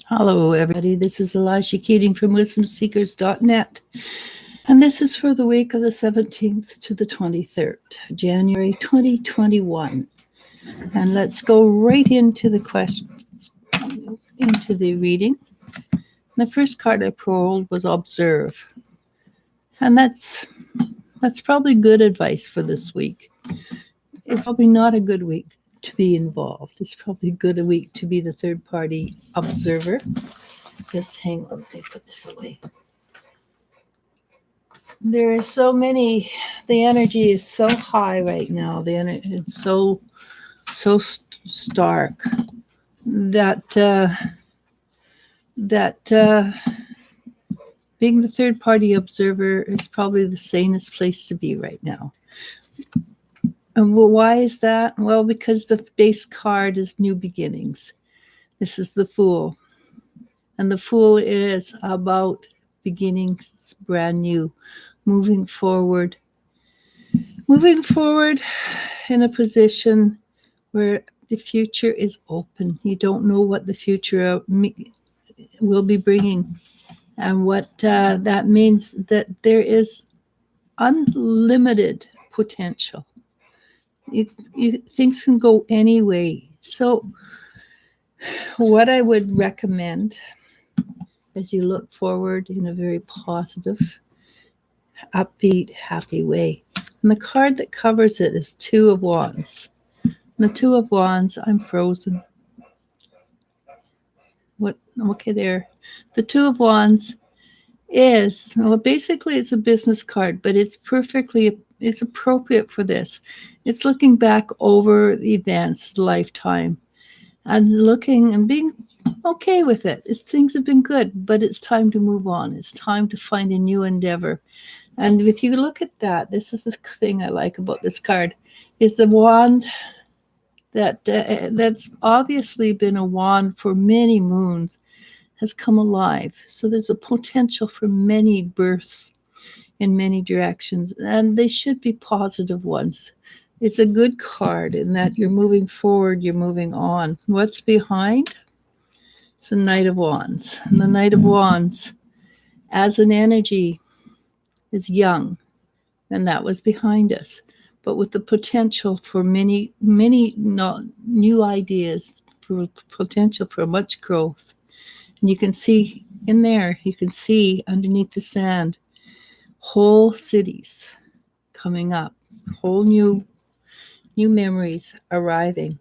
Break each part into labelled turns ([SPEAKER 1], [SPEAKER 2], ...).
[SPEAKER 1] Hello, everybody. This is Eliz-sha from wisdomseekers.net. And this is for the week of the 17th to the 23rd, January 2021. And let's go right into the reading. The first card I pulled was Observe. And that's probably good advice for this week. It's probably not a good week to be involved. It's probably a good week to be the third party observer. Just hang on, let me put this away. There is so many, the energy is so high right now. The energy is so stark that being the third party observer is probably the sanest place to be right now. And why is that? Well, because the base card is new beginnings. This is the Fool. And the Fool is about beginnings, brand new, moving forward in a position where the future is open. You don't know what the future will be bringing. And what that means that there is unlimited potential. Things can go any way. So what I would recommend as you look forward in a very positive, upbeat, happy way. And the card that covers it is Two of Wands. And the Two of Wands, I'm frozen. What? Okay, there. The Two of Wands is, well, basically it's a business card, but it's appropriate for this. It's looking back over the events, lifetime, and looking and being okay with it. Things have been good, but it's time to move on. It's time to find a new endeavor. And if you look at that, this is the thing I like about this card, is the wand that's obviously been a wand for many moons has come alive. So there's a potential for many births in many directions, and they should be positive ones. It's a good card in that you're moving forward, you're moving on. What's behind? It's the Knight of Wands. And the Knight of Wands, as an energy, is young, and that was behind us, but with the potential for many new ideas, for potential for much growth. And you can see in there, you can see underneath the sand, whole cities coming up, whole new memories arriving.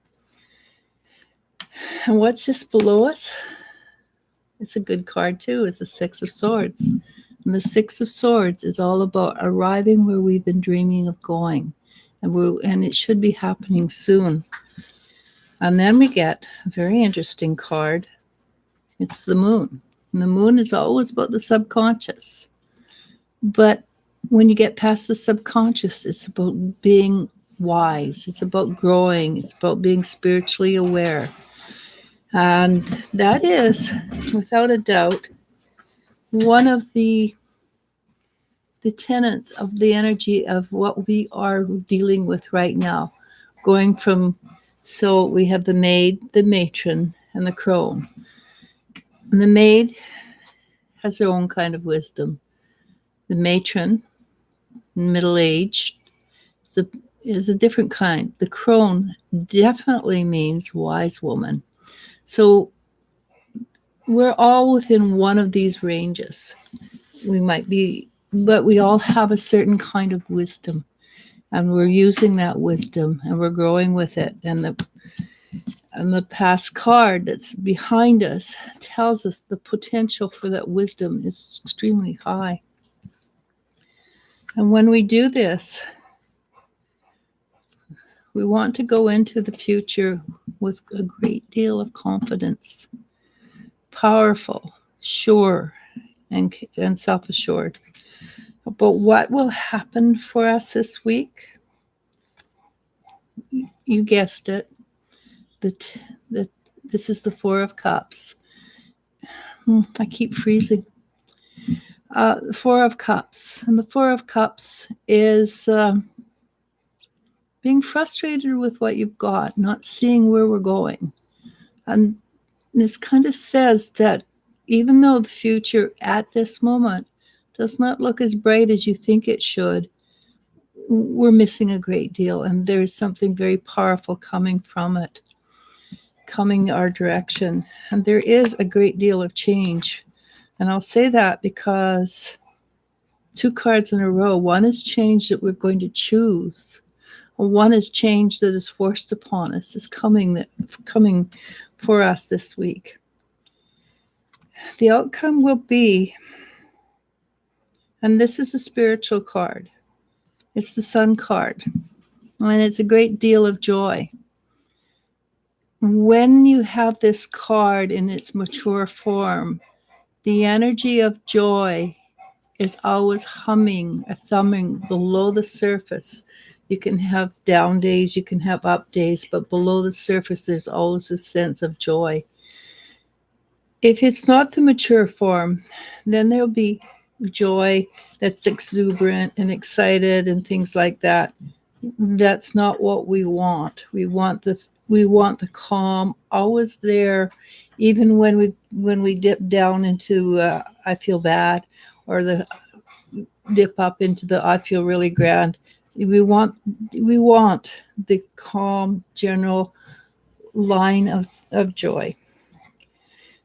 [SPEAKER 1] And what's just below us? It's a good card too. It's the Six of Swords. And the Six of Swords is all about arriving where we've been dreaming of going. And it should be happening soon. And then we get a very interesting card. It's the Moon. And the Moon is always about the subconscious. But when you get past the subconscious, it's about being wise. It's about growing. It's about being spiritually aware. And that is, without a doubt, one of the tenets of the energy of what we are dealing with right now. Going from, so we have the maid, the matron, and the crone. And the maid has her own kind of wisdom. The matron, middle-aged, is a different kind. The crone definitely means wise woman. So we're all within one of these ranges. We might be, but we all have a certain kind of wisdom, and we're using that wisdom and we're growing with it. And the past card that's behind us tells us the potential for that wisdom is extremely high. And when we do this, we want to go into the future with a great deal of confidence, powerful, sure, and self-assured. But what will happen for us this week? You guessed it. This is the Four of Cups. I keep freezing. The Four of Cups. And the Four of Cups is being frustrated with what you've got, not seeing where we're going. And And this kind of says that even though the future at this moment does not look as bright as you think it should, we're missing a great deal, and there's something very powerful coming from it, coming our direction. And there is a great deal of change. And I'll say that because 2 cards in a row, one is change that we're going to choose. One is change that is forced upon us, is coming for us this week. The outcome will be, and this is a spiritual card, it's the Sun card, and it's a great deal of joy. When you have this card in its mature form, the energy of joy is always humming, or thumbing below the surface. You can have down days, you can have up days, but below the surface, there's always a sense of joy. If it's not the mature form, then there'll be joy that's exuberant and excited and things like that. That's not what we want. We want the calm always there, even when we dip down into I feel bad, or the dip up into the I feel really grand. We want the calm general line of joy.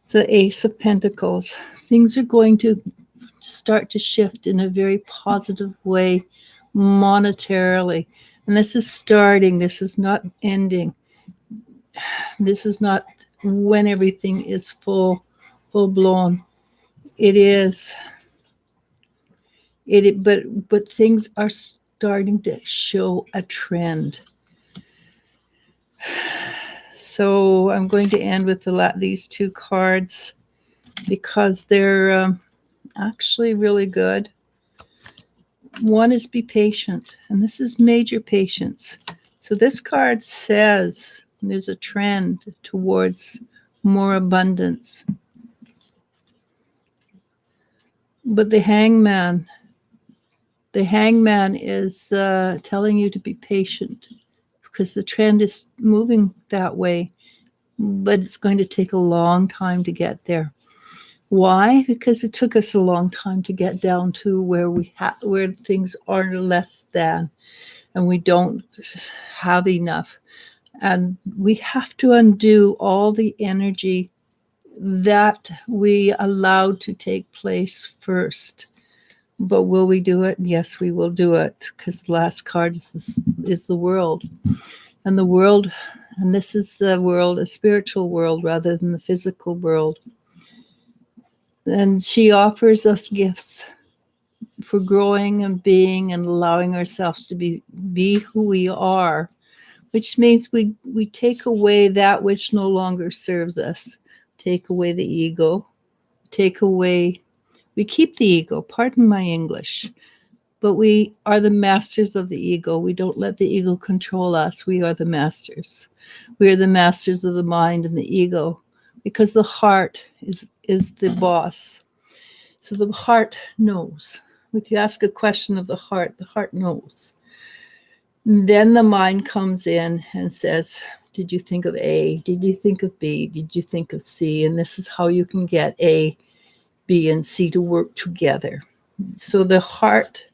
[SPEAKER 1] So the Ace of Pentacles. Things are going to start to shift in a very positive way monetarily. And this is starting. This is not ending. This is not when everything is full blown. It is. But things are starting to show a trend. So I'm going to end with these 2 cards because they're actually really good. One is be patient, and this is major patience. So this card says there's a trend towards more abundance. But the hangman is telling you to be patient because the trend is moving that way, but it's going to take a long time to get there. Why? Because it took us a long time to get down to where things are less than, and we don't have enough. And we have to undo all the energy that we allowed to take place first. But will we do it? Yes, we will do it, because the last card is the world. And the world, and this is the world, a spiritual world rather than the physical world. And she offers us gifts for growing and being and allowing ourselves to be who we are, which means we take away that which no longer serves us, take away the ego, we keep the ego, pardon my English, but we are the masters of the ego. We don't let the ego control us. We are the masters. We are the masters of the mind and the ego, because the heart is the boss. So the heart knows. If you ask a question of the heart knows. And then the mind comes in and says, did you think of A? Did you think of B? Did you think of C? And this is how you can get A, B, and C to work together. So the heart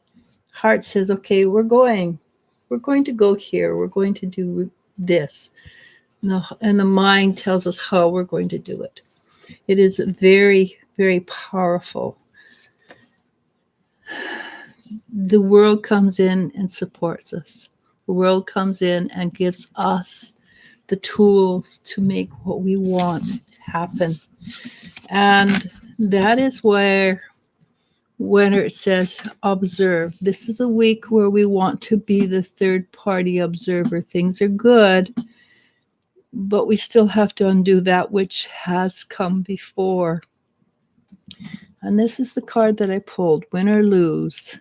[SPEAKER 1] says, okay, we're going to go here. We're going to do this. And the mind tells us how we're going to do it. It is very, very powerful. The world comes in and supports us. The world comes in and gives us the tools to make what we want happen. And that is when it says observe. This is a week where we want to be the third party observer. Things are good, but we still have to undo that which has come before. And this is the card that I pulled, win or lose.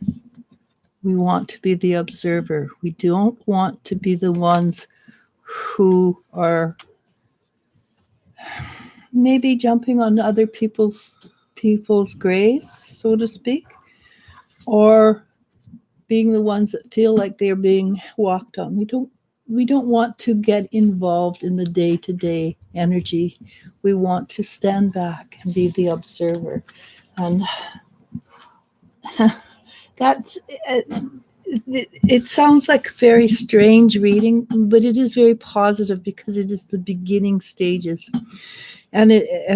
[SPEAKER 1] We want to be the observer. We don't want to be the ones who are maybe jumping on other people's graves, so to speak, or being the ones that feel like they're being walked on. we don't want to get involved in the day-to-day energy. We want to stand back and be the observer. And that's it sounds like very strange reading, but it is very positive because it is the beginning stages, and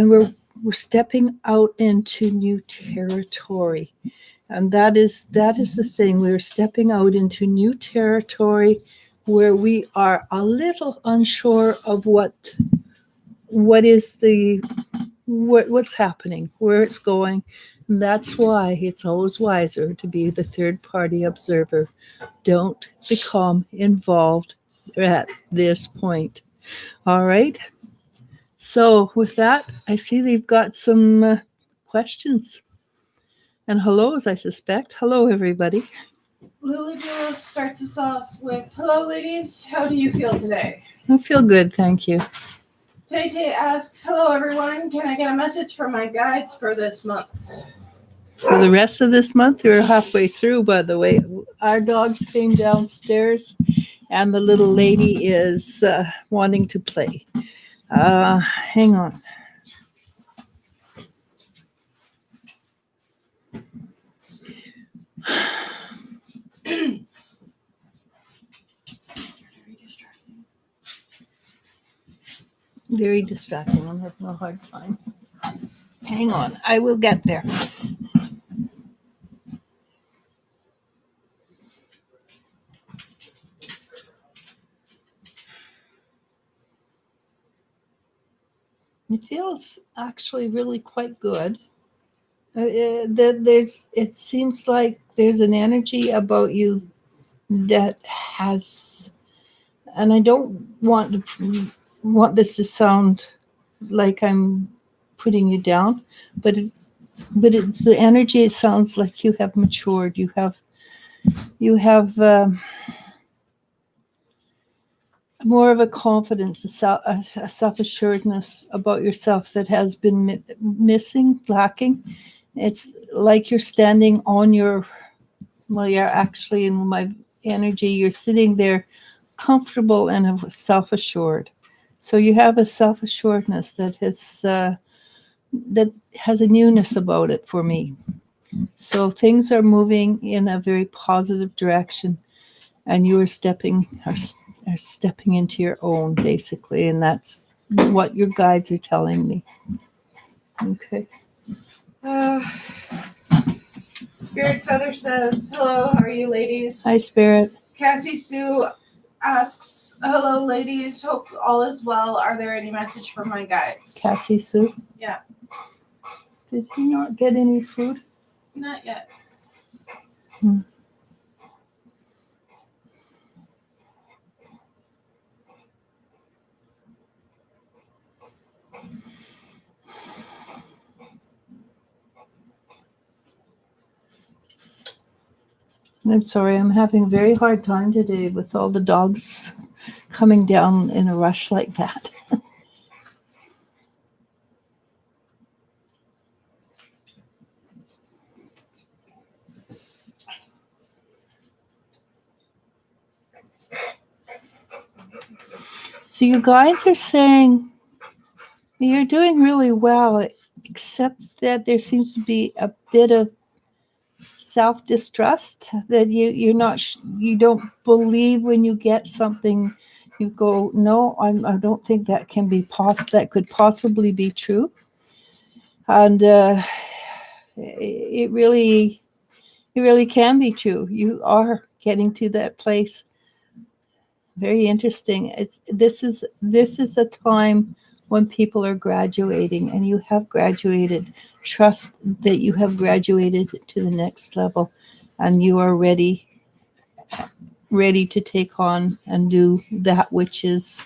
[SPEAKER 1] we're stepping out into new territory, and that is the thing. We're stepping out into new territory where we are a little unsure of what's happening, where it's going. And that's why it's always wiser to be the third party observer. Don't become involved at this point. All right. So with that, I see they've got some questions and hellos, I suspect. Hello, everybody.
[SPEAKER 2] Lily Jo starts us off with, hello, ladies. How do you feel today?
[SPEAKER 1] I feel good, thank you.
[SPEAKER 2] Tay asks, hello, everyone. Can I get a message from my guides for this month?
[SPEAKER 1] For the rest of this month, we're halfway through, by the way. Our dogs came downstairs, and the little lady is wanting to play. Hang on. Very distracting. I'm having a hard time. Hang on. I will get there. It feels actually really quite good. It seems like there's an energy about you that has, and I don't want this to sound like I'm putting you down, but it's the energy. It sounds like you have matured. You have more of a confidence, a self-assuredness about yourself that has been missing, lacking. It's like you're standing on you're actually in my energy, you're sitting there comfortable and self-assured. So you have a self-assuredness that has a newness about it for me. So things are moving in a very positive direction, and you are stepping into your own, basically, and that's what your guides are telling me. Okay.
[SPEAKER 2] Spirit Feather says, hello, how are you, ladies?
[SPEAKER 1] Hi, Spirit.
[SPEAKER 2] Cassie Sue asks, hello, ladies, hope all is well. Are there any message from my guides?
[SPEAKER 1] Cassie Sue?
[SPEAKER 2] Yeah.
[SPEAKER 1] Did he not get any food?
[SPEAKER 2] Not yet.
[SPEAKER 1] I'm sorry, I'm having a very hard time today with all the dogs coming down in a rush like that. So you guys are saying you're doing really well, except that there seems to be a bit of self-distrust, that you don't believe when you get something. You go, no, I don't think that can be that could possibly be true. And it really can be true. You are getting to that place. Very interesting. This is a time when people are graduating, and you have graduated. Trust that you have graduated to the next level, and you are ready to take on and do that which is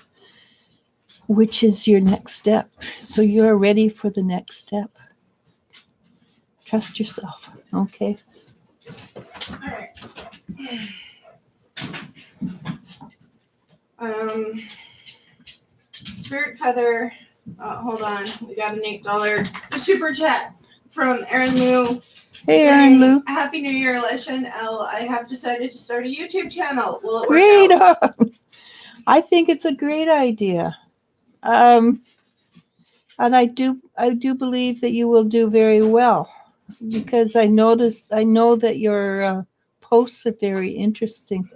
[SPEAKER 1] your next step. So you're ready for the next step. Trust yourself. Okay.
[SPEAKER 2] All right. Spirit Feather, hold on. We got an $8 super chat from Aaron Lou.
[SPEAKER 1] Hey, Aaron Lou.
[SPEAKER 2] Happy New Year, Eliz-sha and Elle. I have decided to start a YouTube channel. Will it work out?
[SPEAKER 1] I think it's a great idea. Um, and I do believe that you will do very well because I know that your posts are very interesting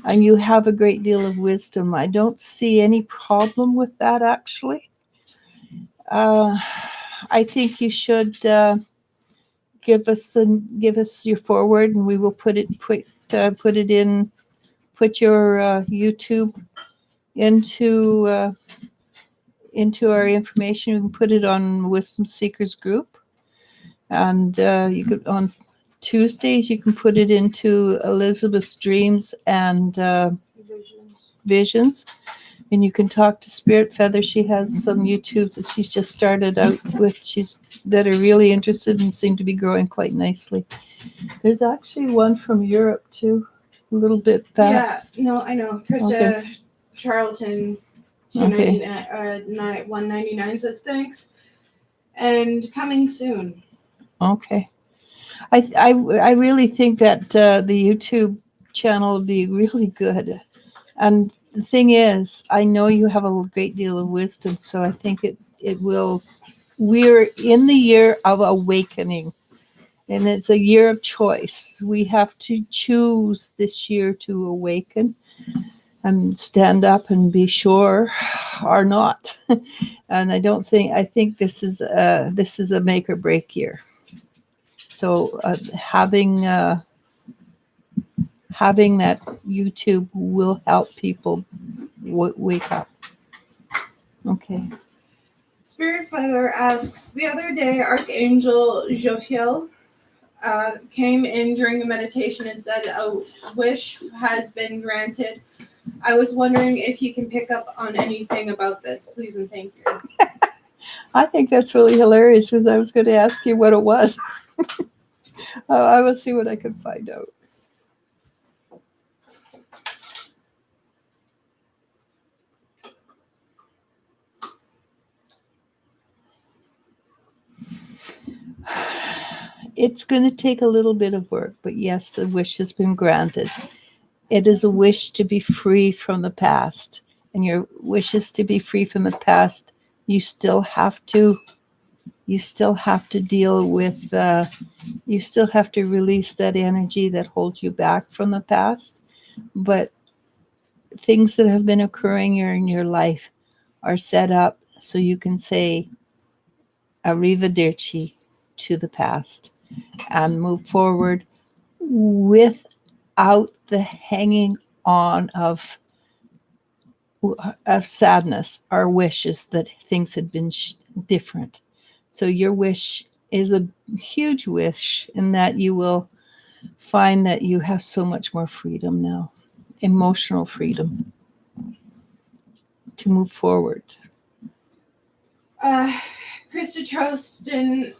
[SPEAKER 1] and you have a great deal of wisdom. I don't see any problem with that actually. Uh, I think you should give us your forward, and we will put it in. Put your YouTube into into our information. You can put it on Wisdom Seekers group, and you could on Tuesdays you can put it into Elizabeth's dreams and visions. And you can talk to Spirit Feather. She has some YouTubes that she's just started out with. She's that are really interested and seem to be growing quite nicely. There's actually one from Europe too, a little bit back.
[SPEAKER 2] Yeah, no, I know. Krista Charlton,
[SPEAKER 1] Okay.
[SPEAKER 2] 199 says thanks, and coming soon.
[SPEAKER 1] Okay. I really think that the YouTube channel will be really good. And the thing is, I know you have a great deal of wisdom, so I think it will. We're in the year of awakening, and it's a year of choice. We have to choose this year to awaken and stand up and be sure or not. And I think this is a make or break year. So having that YouTube will help people wake up. Okay.
[SPEAKER 2] Spirit Feather asks, the other day Archangel Jophiel came in during the meditation and said a wish has been granted. I was wondering if you can pick up on anything about this, please and thank you.
[SPEAKER 1] I think that's really hilarious because I was going to ask you what it was. I will see what I can find out. It's going to take a little bit of work, but yes, the wish has been granted. It is a wish to be free from the past, and your wish is to be free from the past. You still have to deal with. You still have to release that energy that holds you back from the past, but things that have been occurring in your life are set up so you can say arrivederci to the past and move forward without the hanging on of sadness or wishes that things had been different. So your wish is a huge wish in that you will find that you have so much more freedom now, emotional freedom to move forward.
[SPEAKER 2] Krista Charleston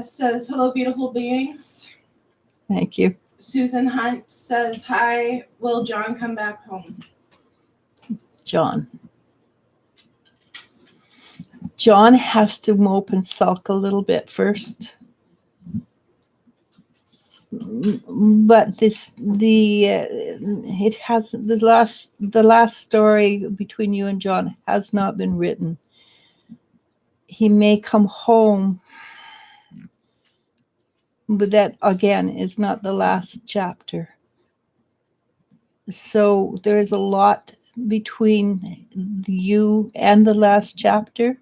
[SPEAKER 2] says, hello, beautiful beings.
[SPEAKER 1] Thank you.
[SPEAKER 2] Susan Hunt says, hi, will John come back home?
[SPEAKER 1] John has to mope and sulk a little bit first. But it has the last story between you and John has not been written. He may come home, but that again is not the last chapter. So there is a lot between you and the last chapter.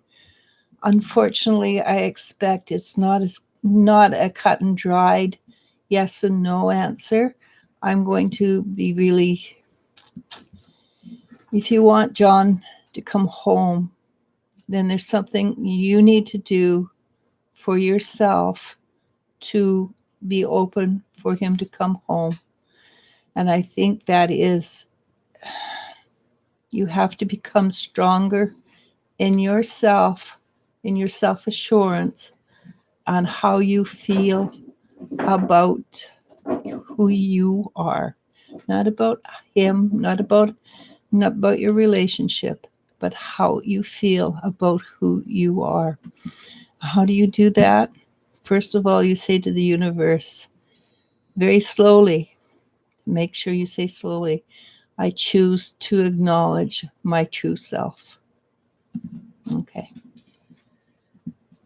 [SPEAKER 1] Unfortunately, I expect it's not a cut and dried yes and no answer. I'm going to be really, if you want John to come home, then there's something you need to do for yourself to be open for him to come home. And I think that is, you have to become stronger in yourself, in your self-assurance on how you feel about who you are. Not about him, not about your relationship, but how you feel about who you are. How do you do that? First of all, you say to the universe, very slowly, make sure you say slowly, I choose to acknowledge my true self. Okay.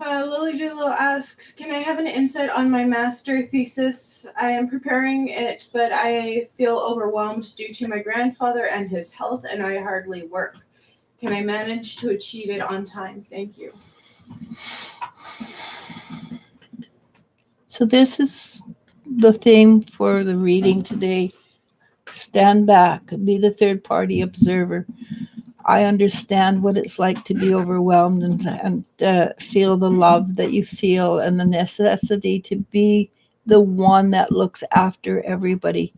[SPEAKER 2] Lily Doolittle asks, can I have an insight on my master thesis? I am preparing it, but I feel overwhelmed due to my grandfather and his health, and I hardly work. Can I manage to achieve it on time? Thank you.
[SPEAKER 1] So this is the theme for the reading today. Stand back, be the third party observer. I understand what it's like to be overwhelmed and feel the love that you feel and the necessity to be the one that looks after everybody.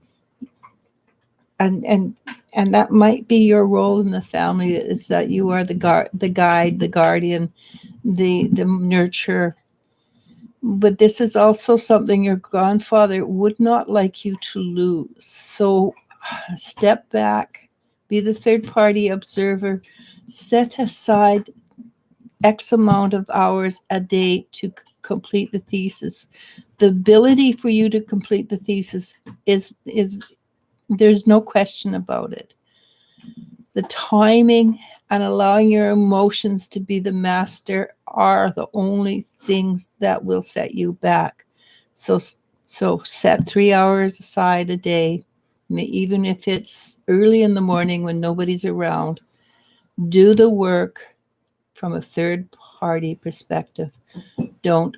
[SPEAKER 1] And that might be your role in the family, is that you are the guide, the guardian, the nurturer. But this is also something your grandfather would not like you to lose. So step back, be the third party observer, set aside X amount of hours a day to complete the thesis. The ability for you to complete the thesis is there's no question about it. The timing and allowing your emotions to be the master are the only things that will set you back. So set 3 hours aside a day, even if it's early in the morning when nobody's around. Do the work from a third party perspective. You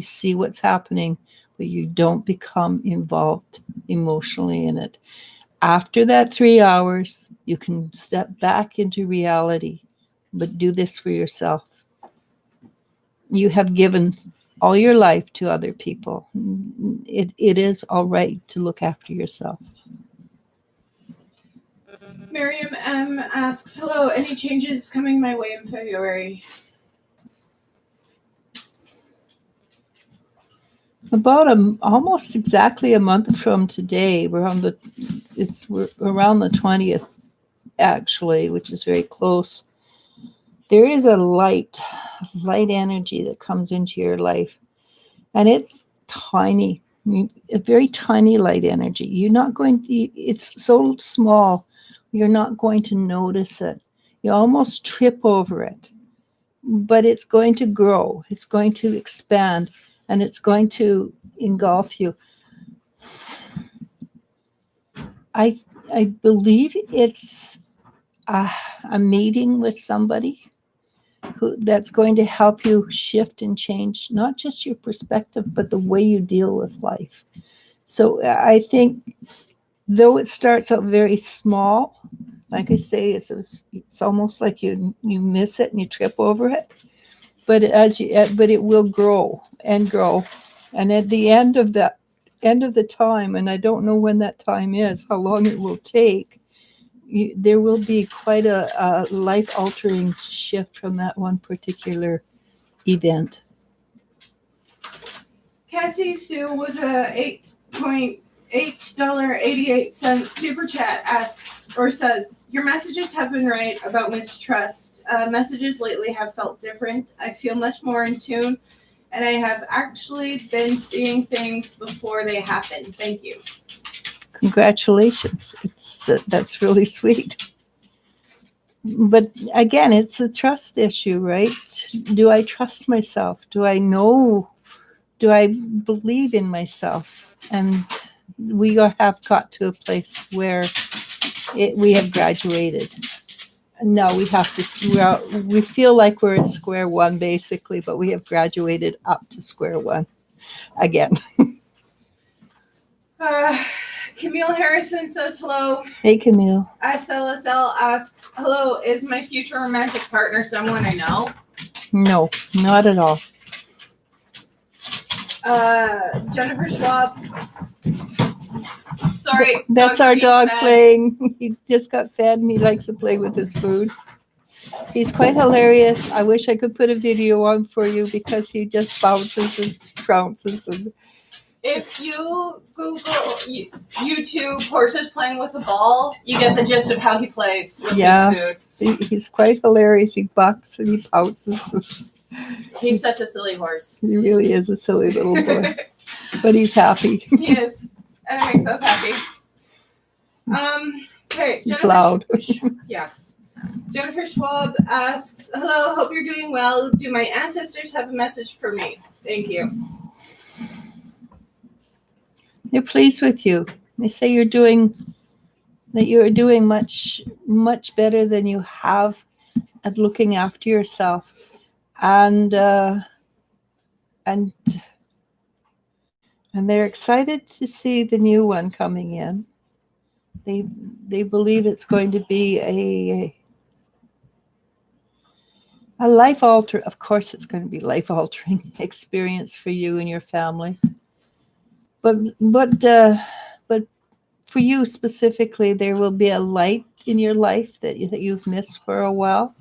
[SPEAKER 1] see what's happening, but you don't become involved emotionally in it. After that 3 hours, you can step back into reality, but do this for yourself. You have given all your life to other people. It is all right to look after yourself.
[SPEAKER 2] Miriam M. asks, hello, any changes coming my way in February?
[SPEAKER 1] About almost exactly a month from today, we're around the 20th, actually, which is very close. There is a light energy that comes into your life, and it's tiny, a very tiny light energy. It's so small, you're not going to notice it. You almost trip over it, but it's going to grow, it's going to expand, and it's going to engulf you. I believe it's a meeting with somebody that's going to help you shift and change not just your perspective, but the way you deal with life. So I think, though it starts out very small, like I say, it's almost like you miss it and you trip over it, but it will grow and grow, and at the end of the time, and I don't know when that time is, how long it will take. There will be quite a life-altering shift from that one particular event.
[SPEAKER 2] Cassie Sue with a $8.88 super chat asks or says, your messages have been right about mistrust. Messages lately have felt different. I feel much more in tune, and I have actually been seeing things before they happen. Thank you.
[SPEAKER 1] Congratulations. That's really sweet. But again, it's a trust issue, right? Do I trust myself? Do I believe in myself? And we have got to a place where we have graduated. No, we feel like we're at square one, basically, but we have graduated up to square one again.
[SPEAKER 2] Camille Harrison says hello.
[SPEAKER 1] Hey, Camille.
[SPEAKER 2] SLSL asks, hello, is my future romantic partner someone I know?
[SPEAKER 1] No, not at all.
[SPEAKER 2] Jennifer Schwab. Sorry.
[SPEAKER 1] That's our dog playing. He just got fed and he likes to play with his food. He's quite hilarious. I wish I could put a video on for you because he just bounces and trounces.
[SPEAKER 2] If you Google YouTube horses playing with a ball, you get the gist of how he plays with his food.
[SPEAKER 1] He's quite hilarious. He bucks and he pounces.
[SPEAKER 2] He's such a silly horse.
[SPEAKER 1] He really is a silly little boy. But he's happy.
[SPEAKER 2] He is. And it makes us happy. Okay,
[SPEAKER 1] It's loud.
[SPEAKER 2] Yes. Jennifer Schwab asks, hello, hope you're doing well. Do my ancestors have a message for me? Thank you.
[SPEAKER 1] They're pleased with you. They say you're doing much, much better than you have at looking after yourself. And and they're excited to see the new one coming in. They believe it's going to be a life alter. Of course, it's going to be life altering experience for you and your family. But for you specifically, there will be a light in your life that you've missed for a while.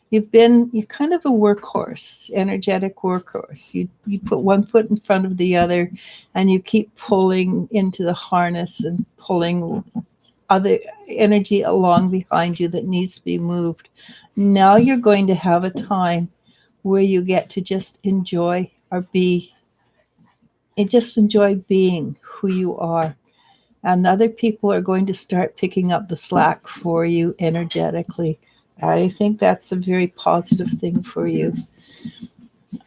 [SPEAKER 1] You're kind of a workhorse, energetic workhorse. You put one foot in front of the other, and you keep pulling into the harness and pulling other energy along behind you that needs to be moved. Now you're going to have a time where you get to just enjoy or be, and just enjoy being who you are. And other people are going to start picking up the slack for you energetically. I think that's a very positive thing for you.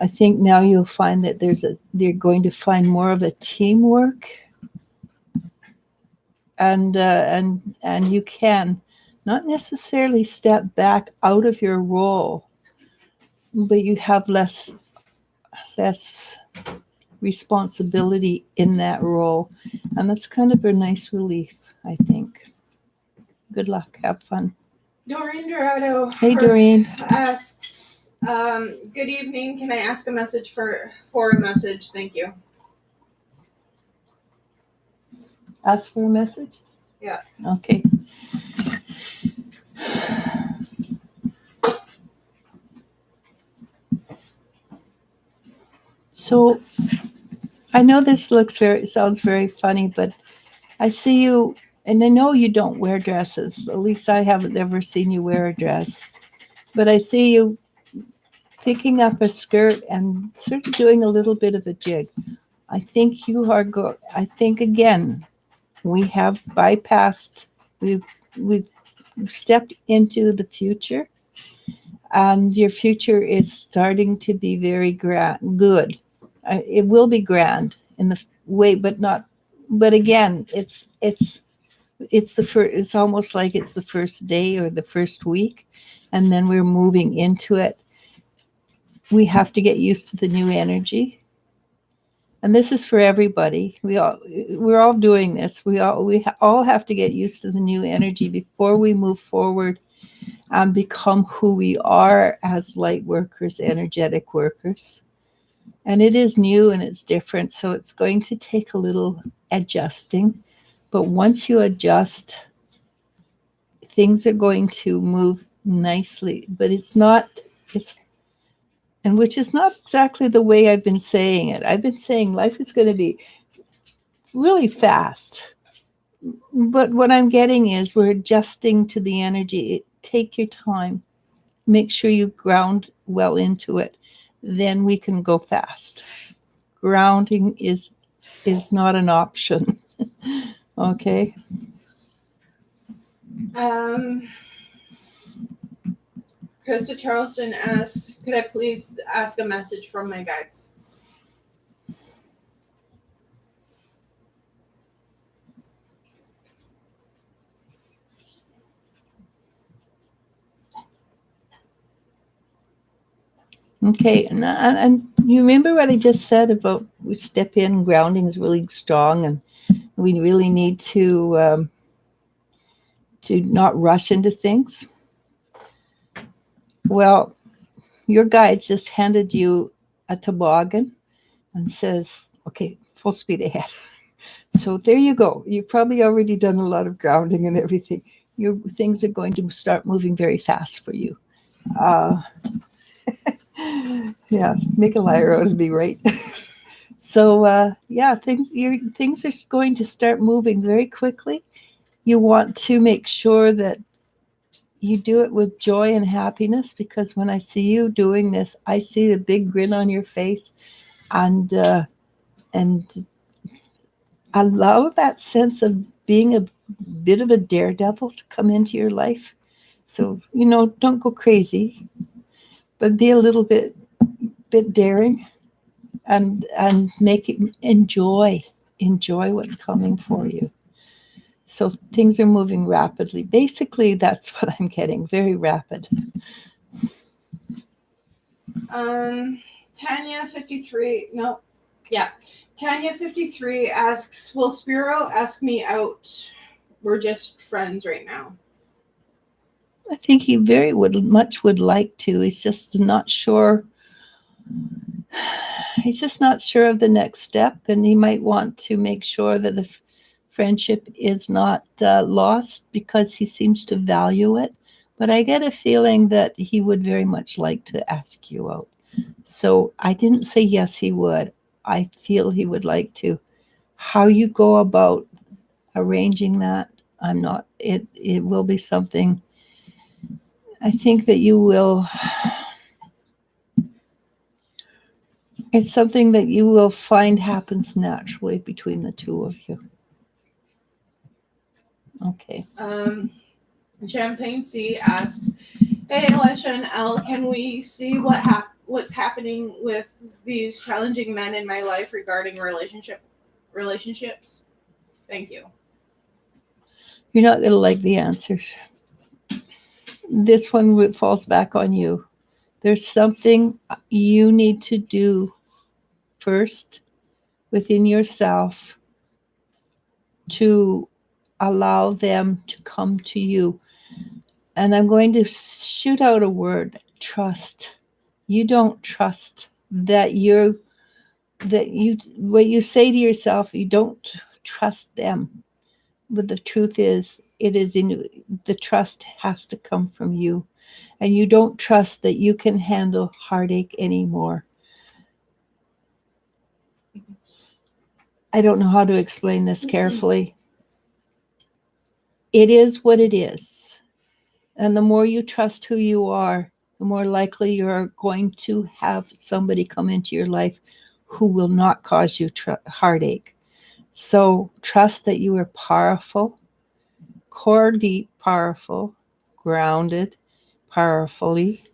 [SPEAKER 1] I think now you'll find that they're going to find more of a teamwork, and you can not necessarily step back out of your role, but you have less responsibility in that role, and that's kind of a nice relief, I think. Good luck. Have fun.
[SPEAKER 2] Doreen Dorado.
[SPEAKER 1] Hey, Doreen.
[SPEAKER 2] Asks, good evening. Can I ask a message for a message? Thank you.
[SPEAKER 1] Ask for a message?
[SPEAKER 2] Yeah.
[SPEAKER 1] Okay. So I know this sounds very funny, but I see you, and I know you don't wear dresses. At least I haven't ever seen you wear a dress. But I see you picking up a skirt and sort of doing a little bit of a jig. I think you are I think again, we have bypassed, we've stepped into the future, and your future is starting to be very good. It will be grand in the way, but not. But again, it's the first. It's almost like it's the first day or the first week, and then we're moving into it. We have to get used to the new energy, and this is for everybody. We're all doing this. We all have to get used to the new energy before we move forward and become who we are as light workers, energetic workers. And it is new and it's different, so it's going to take a little adjusting. But once you adjust, things are going to move nicely. But which is not exactly the way I've been saying it. I've been saying life is going to be really fast. But what I'm getting is we're adjusting to the energy. Take your time. Make sure you ground well into it. Then we can go fast. Grounding is not an option. Okay.
[SPEAKER 2] Krista Charleston asks, could I please ask a message from my guides?
[SPEAKER 1] Okay, and you remember what I just said about we step in, grounding is really strong, and we really need to not rush into things. Well, your guide just handed you a toboggan and says, okay, full speed ahead. So there you go. You've probably already done a lot of grounding and everything. Your things are going to start moving very fast for you. Yeah, make a liar out of me, right? So things are going to start moving very quickly. You want to make sure that you do it with joy and happiness, because when I see you doing this, I see a big grin on your face, and I love that sense of being bit of a daredevil to come into your life. So, don't go crazy, but be a little bit daring, and make it enjoy what's coming for you. So things are moving rapidly. Basically, that's what I'm getting. Very rapid.
[SPEAKER 2] Tanya 53. No. Yeah. Tanya 53 asks, will Spiro ask me out? We're just friends right now.
[SPEAKER 1] I think he very much would like to. He's just not sure. He's just not sure of the next step, and he might want to make sure that the friendship is not lost, because he seems to value it. But I get a feeling that he would very much like to ask you out. So I didn't say yes, he would. I feel he would like to. How you go about arranging that, I'm not. It will be something. I think that you will. It's something that you will find happens naturally between the two of you. Okay.
[SPEAKER 2] Champagne C asks, hey, Eliz-sha and Elle, can we see what's happening with these challenging men in my life regarding relationships? Thank you.
[SPEAKER 1] You're not going to like the answers. This one falls back on you. There's something you need to do first within yourself to allow them to come to you. And I'm going to shoot out a word: trust. You don't trust what you say to yourself, you don't trust them. But the truth is, the trust has to come from you. And you don't trust that you can handle heartache anymore. I don't know how to explain this carefully. It is what it is. And the more you trust who you are, the more likely you're going to have somebody come into your life who will not cause you heartache. So trust that you are powerful, core deep, powerful, grounded, powerfully,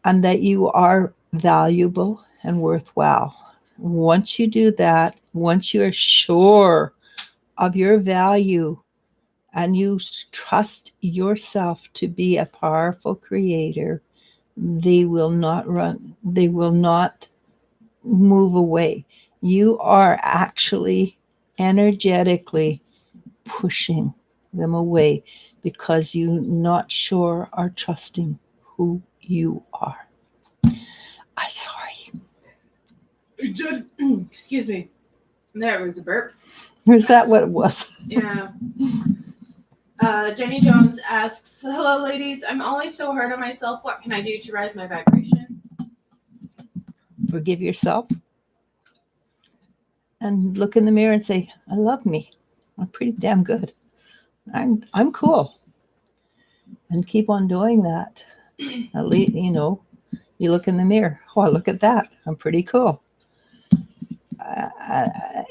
[SPEAKER 1] and that you are valuable and worthwhile. Once you do that, once you are sure of your value and you trust yourself to be a powerful creator, they will not run. They will not move away. You are actually energetically pushing them away because you're not sure or trusting who you are. I'm sorry.
[SPEAKER 2] Excuse me. There was a burp.
[SPEAKER 1] Is that what it was?
[SPEAKER 2] Yeah. Jenny Jones asks, hello, ladies. I'm always so hard on myself. What can I do to raise my vibration?
[SPEAKER 1] Forgive yourself and look in the mirror and say, I love me. I'm pretty damn good. I'm cool. And keep on doing that. At least, you look in the mirror. Oh, look at that. I'm pretty cool.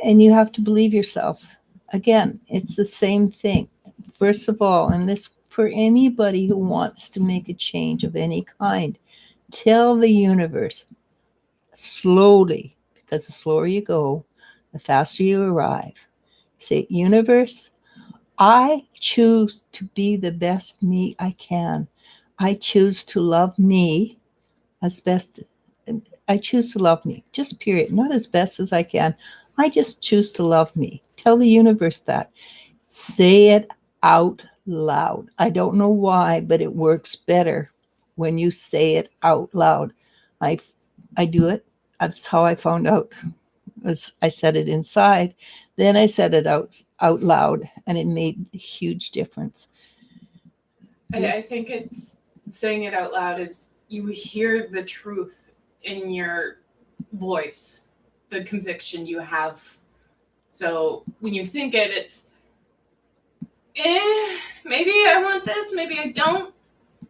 [SPEAKER 1] And you have to believe yourself. Again, it's the same thing. First of all, and this for anybody who wants to make a change of any kind, tell the universe slowly, because the slower you go, the faster you arrive. Say, universe, I choose to be the best me I can. I choose to love me as best. I choose to love me, just period. Not as best as I can. I just choose to love me. Tell the universe that. Say it out loud. I don't know why, but it works better when you say it out loud. I do it. That's how I found out. I said it inside, then I said it out loud, and it made a huge difference.
[SPEAKER 2] I think it's saying it out loud is you hear the truth in your voice, the conviction you have. So when you think it, it's, maybe I want this, maybe I don't.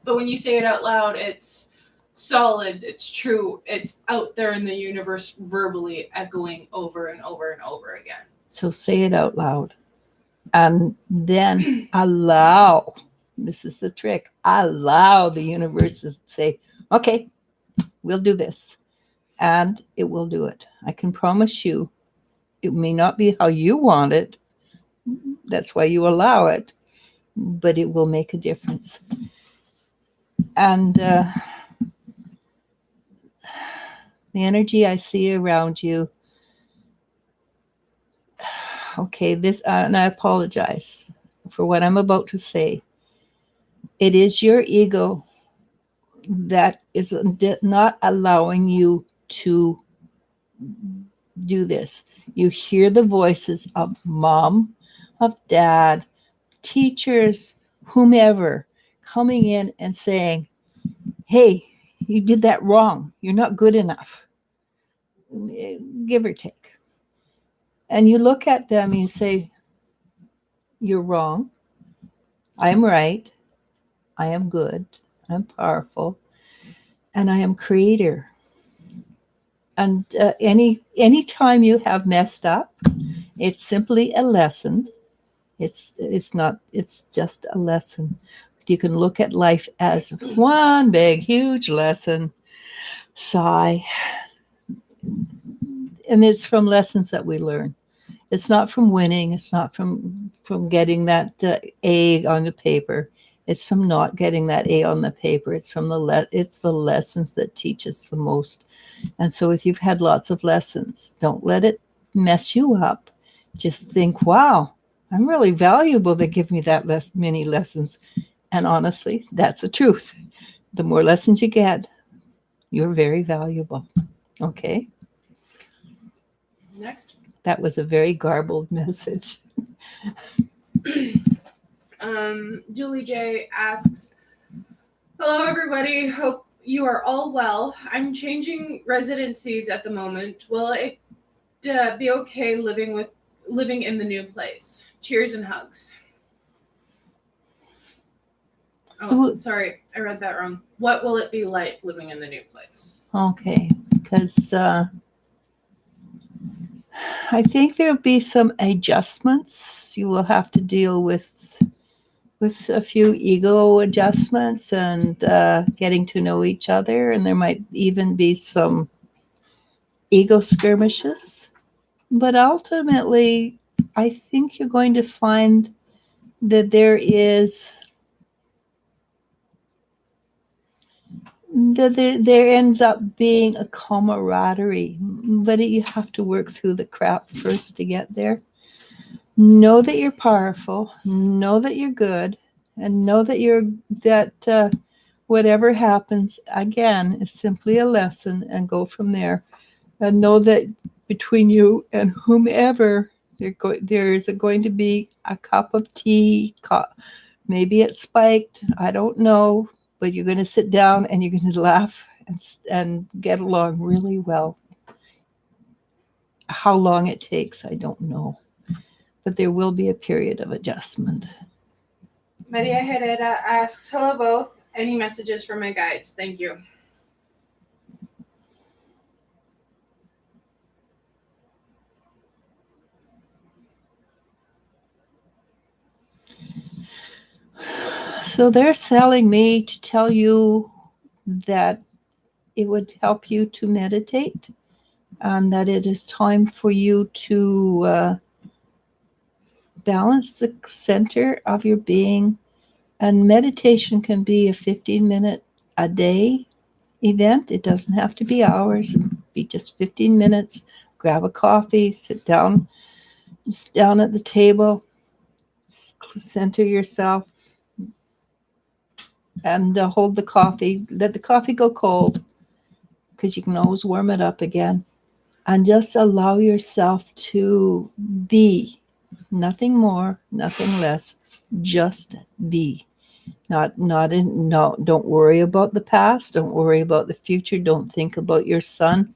[SPEAKER 2] But when you say it out loud, it's solid, it's true, it's out there in the universe, verbally echoing over and over and over again.
[SPEAKER 1] So say it out loud. And then allow, this is the trick, allow the universe to say, okay, we'll do this. And it will do it. I can promise you, it may not be how you want it. That's why you allow it, but it will make a difference. And the energy I see around you, okay, this, and I apologize for what I'm about to say. It is your ego that is not allowing you to do this. You hear the voices of mom, of dad, teachers, whomever coming in and saying, hey, you did that wrong. You're not good enough. Give or take. And you look at them and you say, you're wrong. I'm right. I am good. I'm powerful. And I am creator. And any time you have messed up, it's simply a lesson. It's just a lesson. You can look at life as one big, huge lesson. Sigh. And it's from lessons that we learn. It's not from winning. It's not from getting that A on the paper. It's from not getting that A on the paper. It's from it's the lessons that teach us the most. And so if you've had lots of lessons, don't let it mess you up. Just think, wow, I'm really valuable. They give me that many lessons. And honestly, that's the truth. The more lessons you get, you're very valuable. Okay?
[SPEAKER 2] Next.
[SPEAKER 1] That was a very garbled message.
[SPEAKER 2] Julie J asks, hello everybody, hope you are all well. I'm changing residencies at the moment. Will it be okay living in the new place? Cheers and hugs. Oh, sorry, I read that wrong. What will it be like living in the new place?
[SPEAKER 1] Okay, because I think there'll be some adjustments. You will have to deal with a few ego adjustments and getting to know each other. And there might even be some ego skirmishes. But ultimately, I think you're going to find that there ends up being a camaraderie, but you have to work through the crap first to get there. Know that you're powerful, know that you're good, and know that whatever happens, again, is simply a lesson, and go from there. And know that between you and whomever, there's going to be a cup of tea. Maybe it's spiked, I don't know, but you're going to sit down and you're going to laugh and get along really well. How long it takes, I don't know. But there will be a period of adjustment.
[SPEAKER 2] Maria Herrera asks, hello both. Any messages for my guides? Thank you.
[SPEAKER 1] So they're telling me to tell you that it would help you to meditate, and that it is time for you to balance the center of your being. And meditation can be a 15-minute a day event. It doesn't have to be hours. It can be just 15 minutes. Grab a coffee, sit down at the table, center yourself, and hold the coffee. Let the coffee go cold, because you can always warm it up again. And just allow yourself to be. Nothing more, nothing less. Just be. Don't worry about the past. Don't worry about the future. Don't think about your son.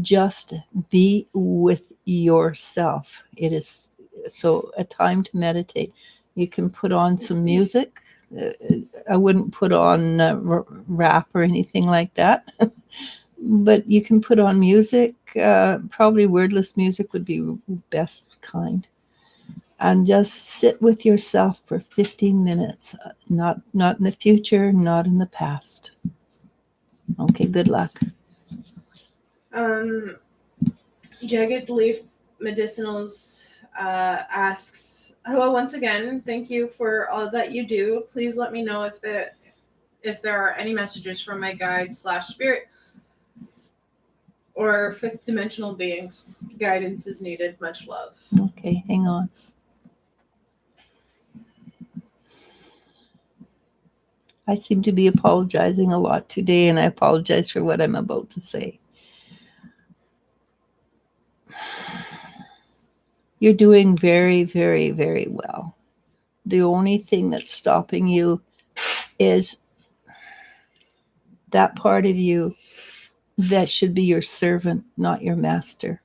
[SPEAKER 1] Just be with yourself. It is so a time to meditate. You can put on some music. I wouldn't put on rap or anything like that. But you can put on music. Probably wordless music would be best kind. and just sit with yourself for 15 minutes. Not in the future, not in the past. Okay, good luck.
[SPEAKER 2] Jagged Leaf Medicinals asks, hello once again. Thank you for all that you do. Please let me know if there are any messages from my guide / spirit or fifth dimensional beings. Guidance is needed. Much love.
[SPEAKER 1] Okay, hang on. I seem to be apologizing a lot today, and I apologize for what I'm about to say. You're doing very, very, very well. The only thing that's stopping you is that part of you that should be your servant, not your master.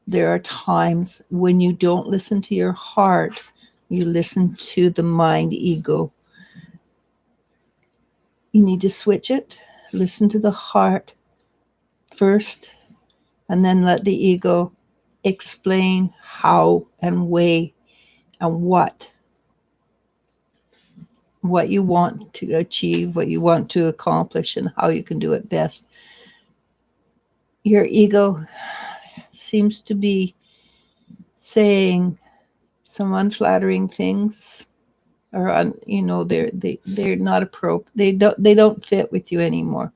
[SPEAKER 1] There are times when you don't listen to your heart, you listen to the mind ego. You need to switch it. Listen to the heart first, and then let the ego explain how and way and what you want to achieve, what you want to accomplish, and how you can do it best. Your ego seems to be saying some unflattering things, or they're not appropriate. They don't fit with you anymore.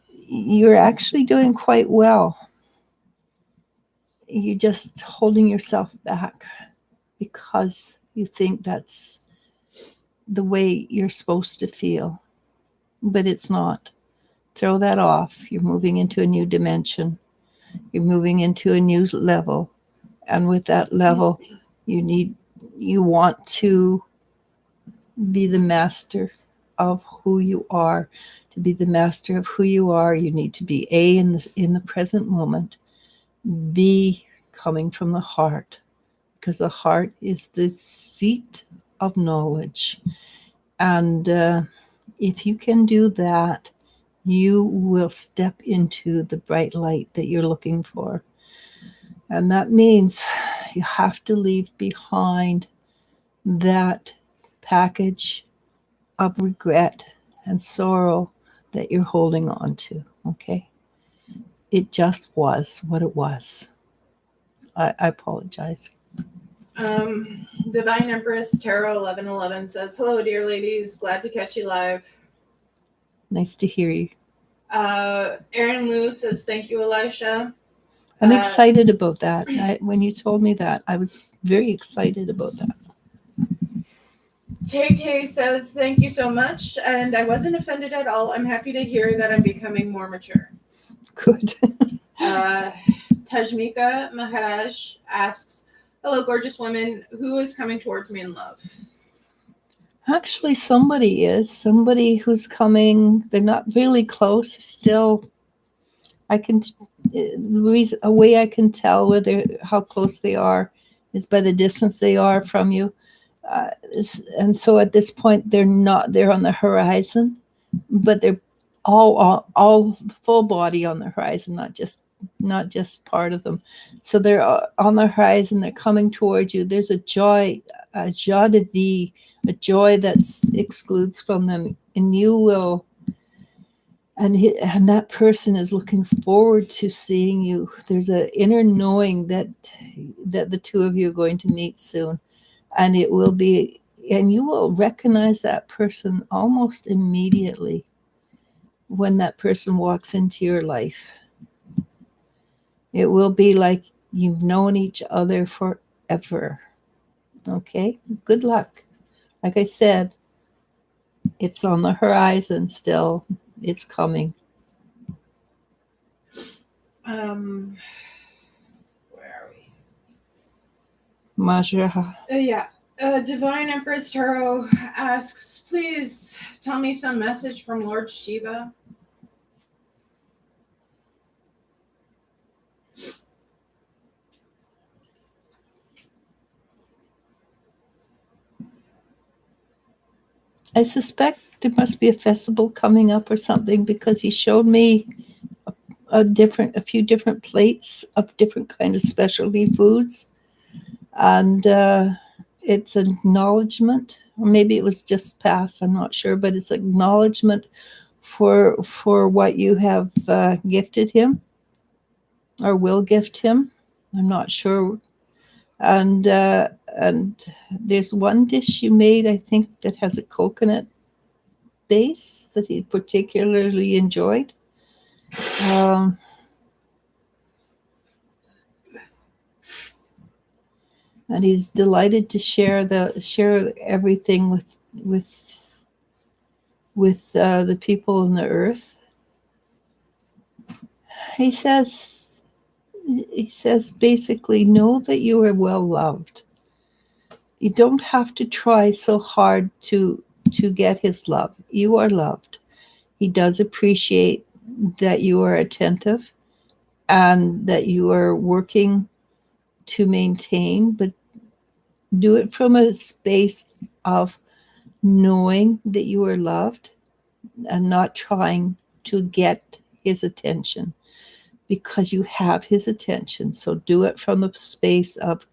[SPEAKER 1] You're actually doing quite well. You're just holding yourself back because you think that's the way you're supposed to feel, but it's not. Throw that off. You're moving into a new dimension. You're moving into a new level, and with that level, you want to be the master of who you are. To be the master of who you are, you need to be in the present moment. B, coming from the heart, because the heart is the seat of knowledge. And if you can do that, you will step into the bright light that you're looking for. And that means you have to leave behind that package of regret and sorrow that you're holding on to, okay? It just was what it was. I apologize.
[SPEAKER 2] Divine Empress Tarot 1111 says, hello, dear ladies. Glad to catch you live.
[SPEAKER 1] Nice to hear you.
[SPEAKER 2] Erin Lou says, thank you, Eliz-sha.
[SPEAKER 1] I'm excited about that. When you told me that, I was very excited about that.
[SPEAKER 2] Tay says, thank you so much. And I wasn't offended at all. I'm happy to hear that I'm becoming more mature.
[SPEAKER 1] Good.
[SPEAKER 2] Tajmika Maharaj asks, hello, gorgeous women. Who is coming towards me in love?
[SPEAKER 1] Actually, somebody who's coming. They're not really close. Still, a way I can tell how close they are is by the distance they are from you. And so at this point, they're on the horizon, but they're all full body on the horizon, not just part of them. So they're on the horizon. They're coming towards you. There's a joy de vie, a joy that excludes from them, and you will. And that person is looking forward to seeing you. There's an inner knowing that the two of you are going to meet soon, and it will be, and you will recognize that person almost immediately when that person walks into your life. It will be like you've known each other forever. Okay? Good luck. Like I said, it's on the horizon still. It's coming.
[SPEAKER 2] Where are we?
[SPEAKER 1] Majraha.
[SPEAKER 2] Yeah. Divine Empress Tarot asks, please tell me some message from Lord Shiva.
[SPEAKER 1] I suspect there must be a festival coming up or something, because he showed me a few different plates of different kind of specialty foods, and it's acknowledgement, or maybe it was just past, I'm not sure, but it's acknowledgement for what you have gifted him or will gift him. I'm not sure. And there's one dish you made, I think, that has a coconut base that he particularly enjoyed. Um, and he's delighted to share everything with the people on the earth. He says basically, know that you are well loved. You don't have to try so hard to get his love. You are loved. He does appreciate that you are attentive and that you are working to maintain, but do it from a space of knowing that you are loved and not trying to get his attention, because you have his attention. So do it from the space of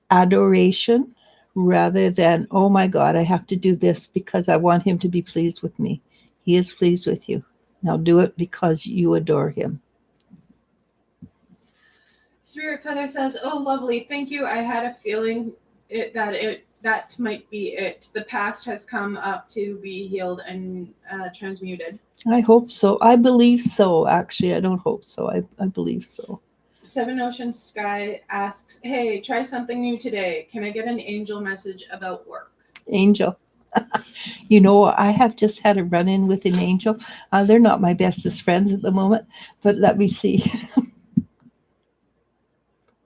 [SPEAKER 1] adoration rather than, oh my God, I have to do this because I want him to be pleased with me. He is pleased with you. Now do it because you adore him.
[SPEAKER 2] Spirit Feather says, oh, lovely. Thank you. I had a feeling that might be it. The past has come up to be healed and transmuted.
[SPEAKER 1] I hope so. I believe so, actually. I don't hope so. I believe so.
[SPEAKER 2] Seven Ocean Sky asks, hey, try something new today. Can I get an angel message about work?
[SPEAKER 1] Angel. You know, I have just had a run-in with an angel. They're not my bestest friends at the moment, but let me see.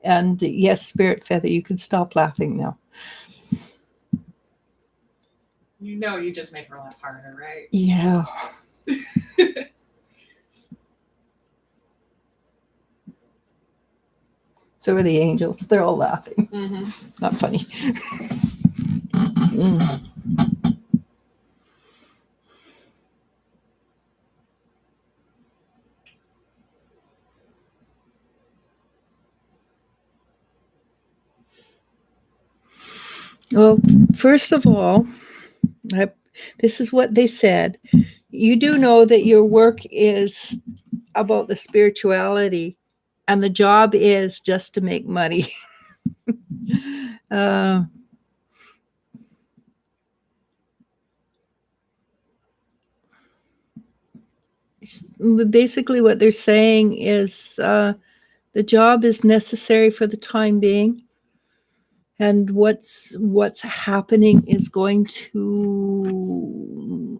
[SPEAKER 1] And yes, Spirit Feather, you can stop laughing now.
[SPEAKER 3] You know you just make her laugh harder, right?
[SPEAKER 1] Yeah. So are the angels. They're all laughing.
[SPEAKER 2] Mm-hmm.
[SPEAKER 1] Not funny. Mm. Well, first of all, this is what they said. You do know that your work is about the spirituality, and the job is just to make money. Basically, what they're saying is the job is necessary for the time being, and what's happening is going to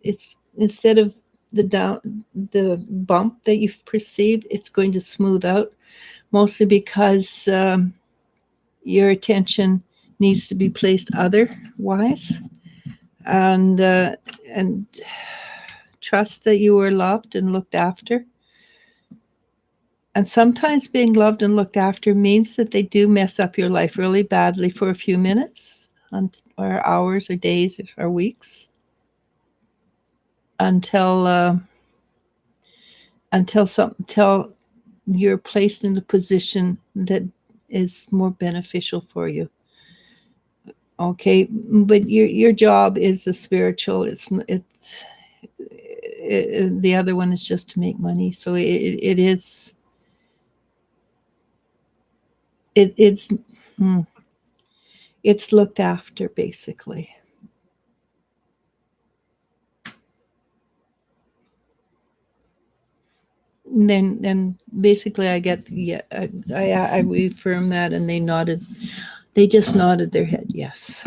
[SPEAKER 1] it's instead of the bump that you've perceived, it's going to smooth out, mostly because your attention needs to be placed otherwise, and trust that you are loved and looked after. And sometimes being loved and looked after means that they do mess up your life really badly for a few minutes or hours or days or weeks until you're placed in a position that is more beneficial for you. Okay, but your job is a spiritual. The other one is just to make money. So it's looked after, basically. And then basically I get, yeah, I reaffirm that, and they just nodded their head yes.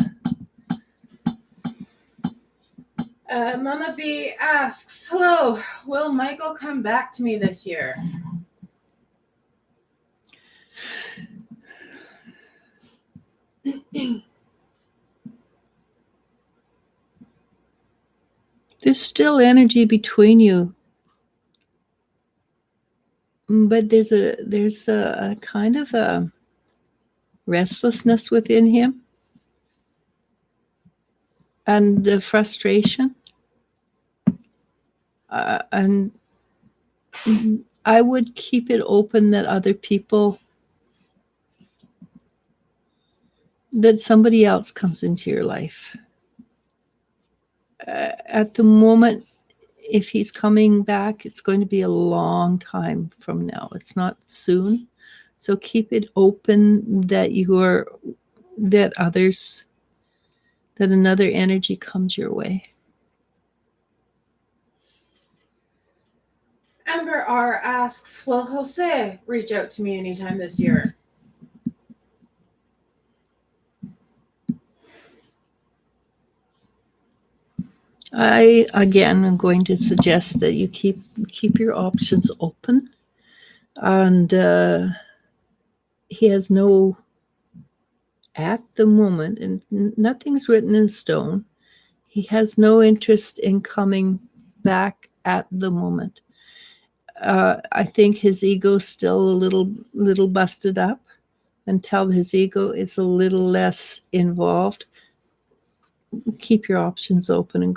[SPEAKER 2] Mama B asks, hello, will Michael come back to me this year?
[SPEAKER 1] There's still energy between you, but there's a kind of a restlessness within him and the frustration, and I would keep it open that other people that somebody else comes into your life. At the moment, if he's coming back, it's going to be a long time from now. It's not soon. So keep it open that that another energy comes your way.
[SPEAKER 2] Amber R asks, will Jose reach out to me anytime this year?
[SPEAKER 1] I again am going to suggest that you keep your options open, and he has no, at the moment, and nothing's written in stone. He has no interest in coming back at the moment. I think his ego's still a little busted up. Until his ego is a little less involved, keep your options open and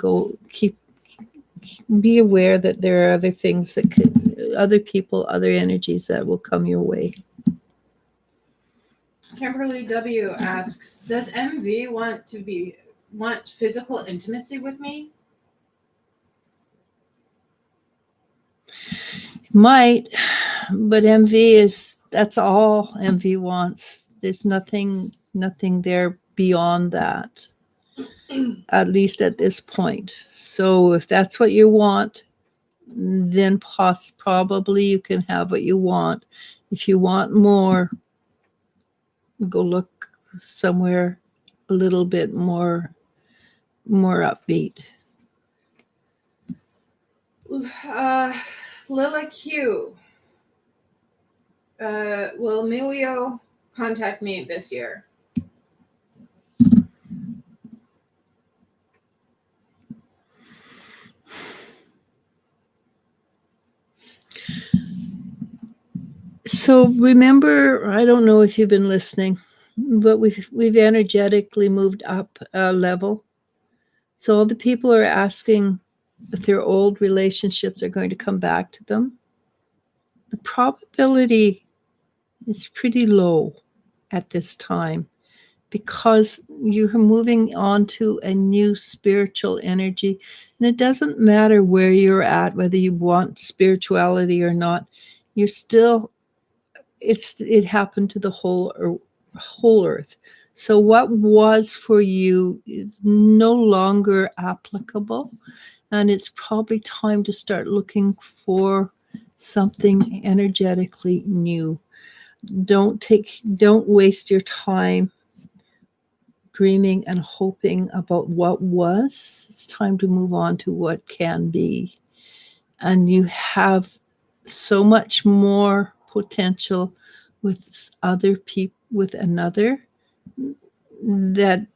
[SPEAKER 1] be aware that there are other things that other people, other energies that will come your way.
[SPEAKER 2] Kimberly W asks, does MV want physical intimacy with me?
[SPEAKER 1] Might, but that's all MV wants. There's nothing there beyond that, at least at this point. So if that's what you want, then probably you can have what you want. If you want more, go look somewhere a little bit more upbeat.
[SPEAKER 2] Lila Q. Will Emilio contact me this year?
[SPEAKER 1] So remember, I don't know if you've been listening, but we've energetically moved up a level. So all the people are asking if their old relationships are going to come back to them. The probability is pretty low at this time because you're moving on to a new spiritual energy. And it doesn't matter where you're at, whether you want spirituality or not, you're still, it happened to the whole earth. So what was for you is no longer applicable, and it's probably time to start looking for something energetically new. Don't waste your time dreaming and hoping about what was. It's time to move on to what can be. And you have so much more potential with other people, with another, that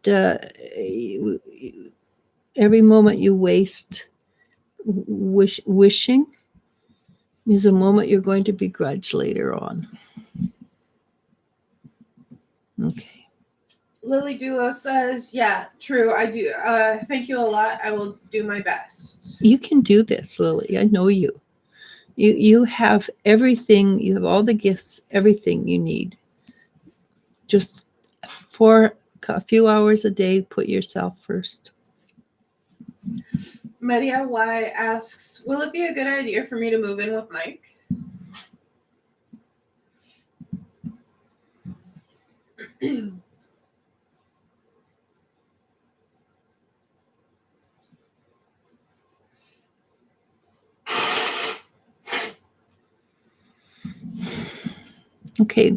[SPEAKER 1] every moment you waste wishing is a moment you're going to begrudge later on. Okay.
[SPEAKER 2] Lily Dulo says, yeah, true, I do. Thank you a lot. I will do my best.
[SPEAKER 1] You can do this, Lily. I know you. You have everything. You have all the gifts, everything you need. Just for a few hours a day, put yourself first.
[SPEAKER 2] Maria Y asks, will it be a good idea for me to move in with Mike?
[SPEAKER 1] Okay.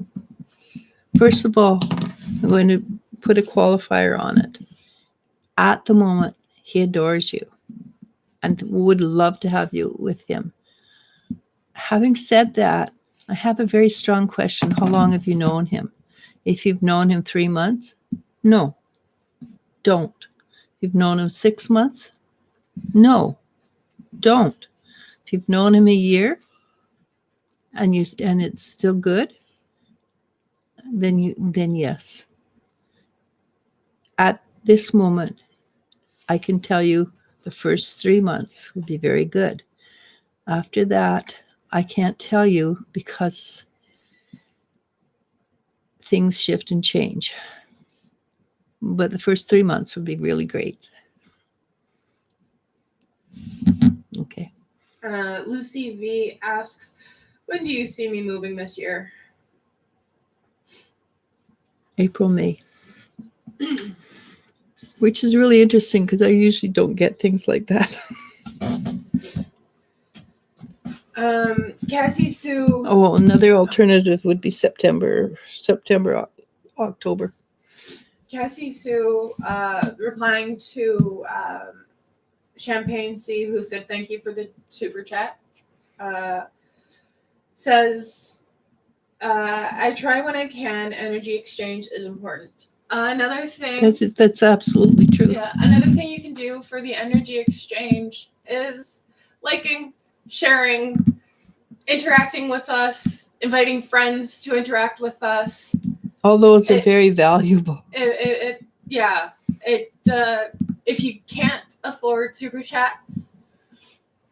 [SPEAKER 1] First of all, I'm going to put a qualifier on it. At the moment, he adores you and would love to have you with him. Having said that, I have a very strong question. How long have you known him? If you've known him 3 months, no, don't. If you've known him 6 months, no, don't. If you've known him a year and it's still good, then yes. At this moment, I can tell you the first 3 months would be very good. After that, I can't tell you because things shift and change. but the first 3 months would be really great. Okay.
[SPEAKER 2] Lucy V asks, when do you see me moving this year?
[SPEAKER 1] April, May. Which is really interesting because I usually don't get things like that.
[SPEAKER 2] Cassie Sue.
[SPEAKER 1] Oh, well, another alternative would be September, October.
[SPEAKER 2] Cassie Sue replying to Champagne C, who said thank you for the super chat, says, I try when I can. Energy exchange is important. Another thing.
[SPEAKER 1] That's absolutely true.
[SPEAKER 2] Yeah, another thing you can do for the energy exchange is liking, sharing, interacting with us, inviting friends to interact with us.
[SPEAKER 1] All those are very valuable.
[SPEAKER 2] If you can't afford super chats,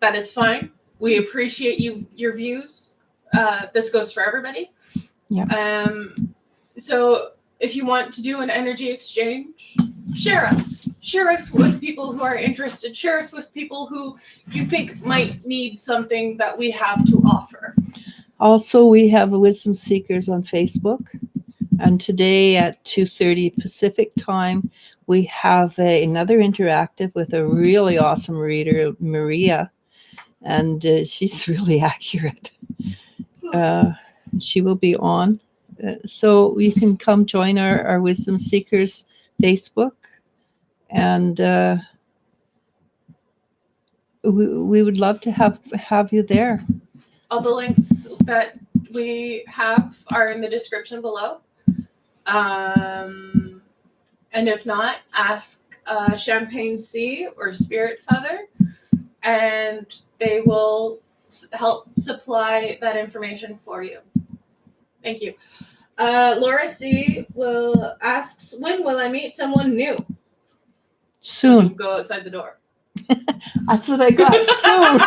[SPEAKER 2] that is fine. We appreciate your views. This goes for everybody.
[SPEAKER 1] Yeah.
[SPEAKER 2] So if you want to do an energy exchange, share us. Share us with people who are interested. Share us with people who you think might need something that we have to offer.
[SPEAKER 1] Also, we have Wisdom Seekers on Facebook. And today at 2:30 Pacific time, we have another interactive with a really awesome reader, Maria. And she's really accurate. She will be on. So you can come join our Wisdom Seekers Facebook. And we would love to have you there.
[SPEAKER 2] All the links that we have are in the description below. And if not, ask Champagne C or Spirit Feather, and they will help supply that information for you. Thank you. Laura C asks, when will I meet someone new?
[SPEAKER 1] Soon.
[SPEAKER 2] You go outside the door.
[SPEAKER 1] That's what I got. Soon.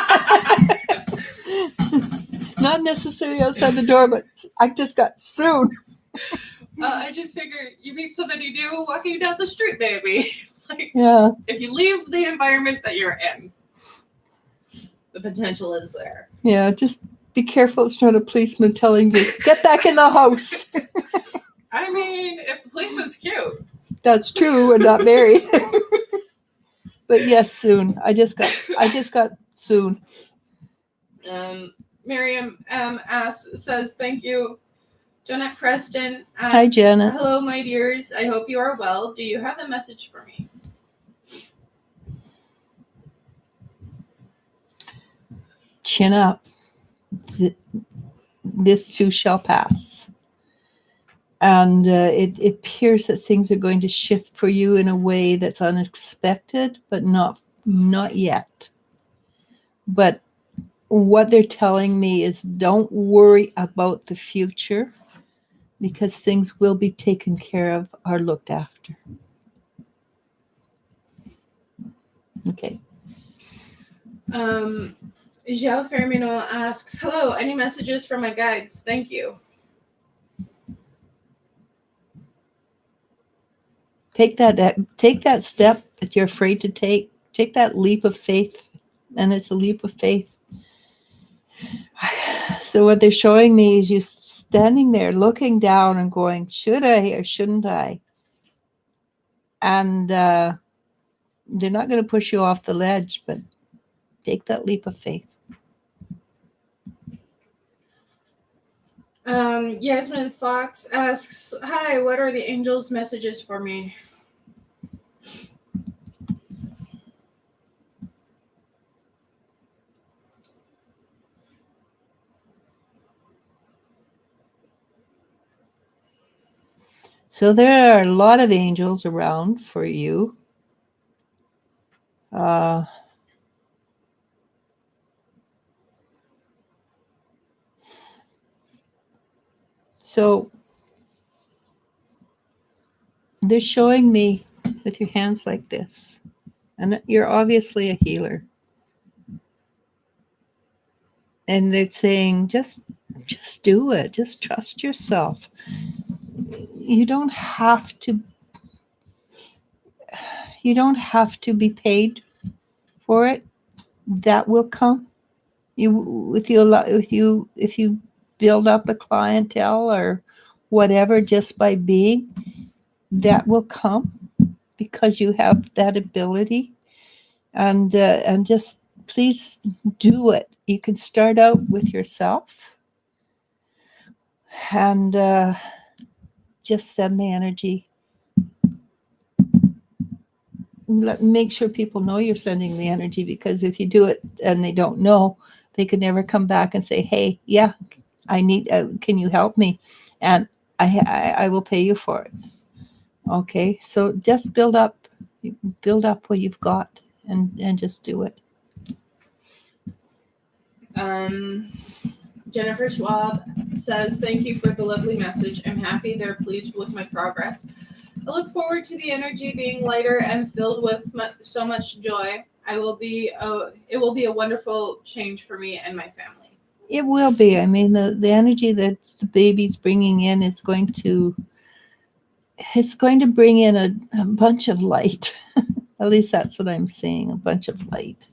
[SPEAKER 1] Not necessarily outside the door, but I just got soon.
[SPEAKER 2] I just figured you meet somebody new walking down the street, maybe.
[SPEAKER 1] Yeah.
[SPEAKER 2] If you leave the environment that you're in, the potential is there.
[SPEAKER 1] Yeah, just be careful. It's not a policeman telling you, get back in the house.
[SPEAKER 2] I mean, if the policeman's cute.
[SPEAKER 1] That's true. We're not married. But yes, soon. I just got soon.
[SPEAKER 2] Miriam says thank you. Janet Preston asks,
[SPEAKER 1] hi, Janet.
[SPEAKER 2] Hello, my dears. I hope you are well. Do you have a message for me?
[SPEAKER 1] Chin up. This too shall pass. And it appears that things are going to shift for you in a way that's unexpected, but not yet. But what they're telling me is don't worry about the future, because things will be taken care of or looked after. Okay.
[SPEAKER 2] João Fermino asks, hello, any messages for my guides? Thank you.
[SPEAKER 1] Take that step that you're afraid to take. Take that leap of faith, and it's a leap of faith. So what they're showing me is you standing there looking down and going, should I or shouldn't I? And they're not going to push you off the ledge, but take that leap of faith.
[SPEAKER 2] Yasmin Fox asks, hi, what are the angels' messages for me?
[SPEAKER 1] So there are a lot of angels around for you. So they're showing me with your hands like this, and you're obviously a healer. And they're saying, just do it. Just trust yourself. You don't have to You don't have to be paid for it. That will come. If you build up a clientele or whatever just by being, that will come because you have that ability. And just please do it. You can start out with yourself and just send the energy. Make sure people know you're sending the energy, because if you do it and they don't know, they can never come back and say, hey, yeah, I need, can you help me? And I will pay you for it. Okay, so just build up what you've got and just do it.
[SPEAKER 2] Jennifer Schwab says, thank you for the lovely message. I'm happy they're pleased with my progress. I look forward to the energy being lighter and filled with so much joy. It will be a wonderful change for me and my family.
[SPEAKER 1] It will be. I mean, the energy that the baby's bringing in is going to bring in a bunch of light. At least that's what I'm seeing, a bunch of light.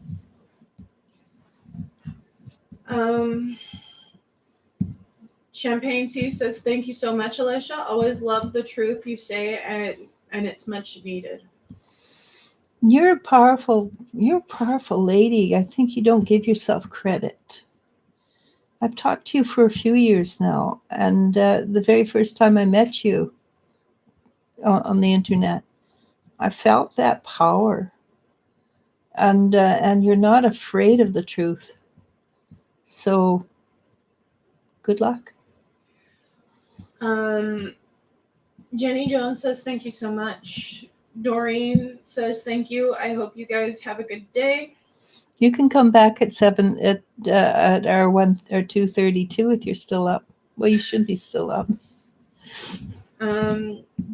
[SPEAKER 2] Champagne Sea says, thank you so much, Eliz-sha. Always love the truth you say, and it's much needed.
[SPEAKER 1] You're a powerful lady. I think you don't give yourself credit. I've talked to you for a few years now, and the very first time I met you on the internet, I felt that power, and you're not afraid of the truth. So, good luck.
[SPEAKER 2] Jenny Jones says, thank you so much. Doreen says, thank you. I hope you guys have a good day.
[SPEAKER 1] You can come back at 7 at our 1 or 2:32 if you're still up. Well, you should be still up.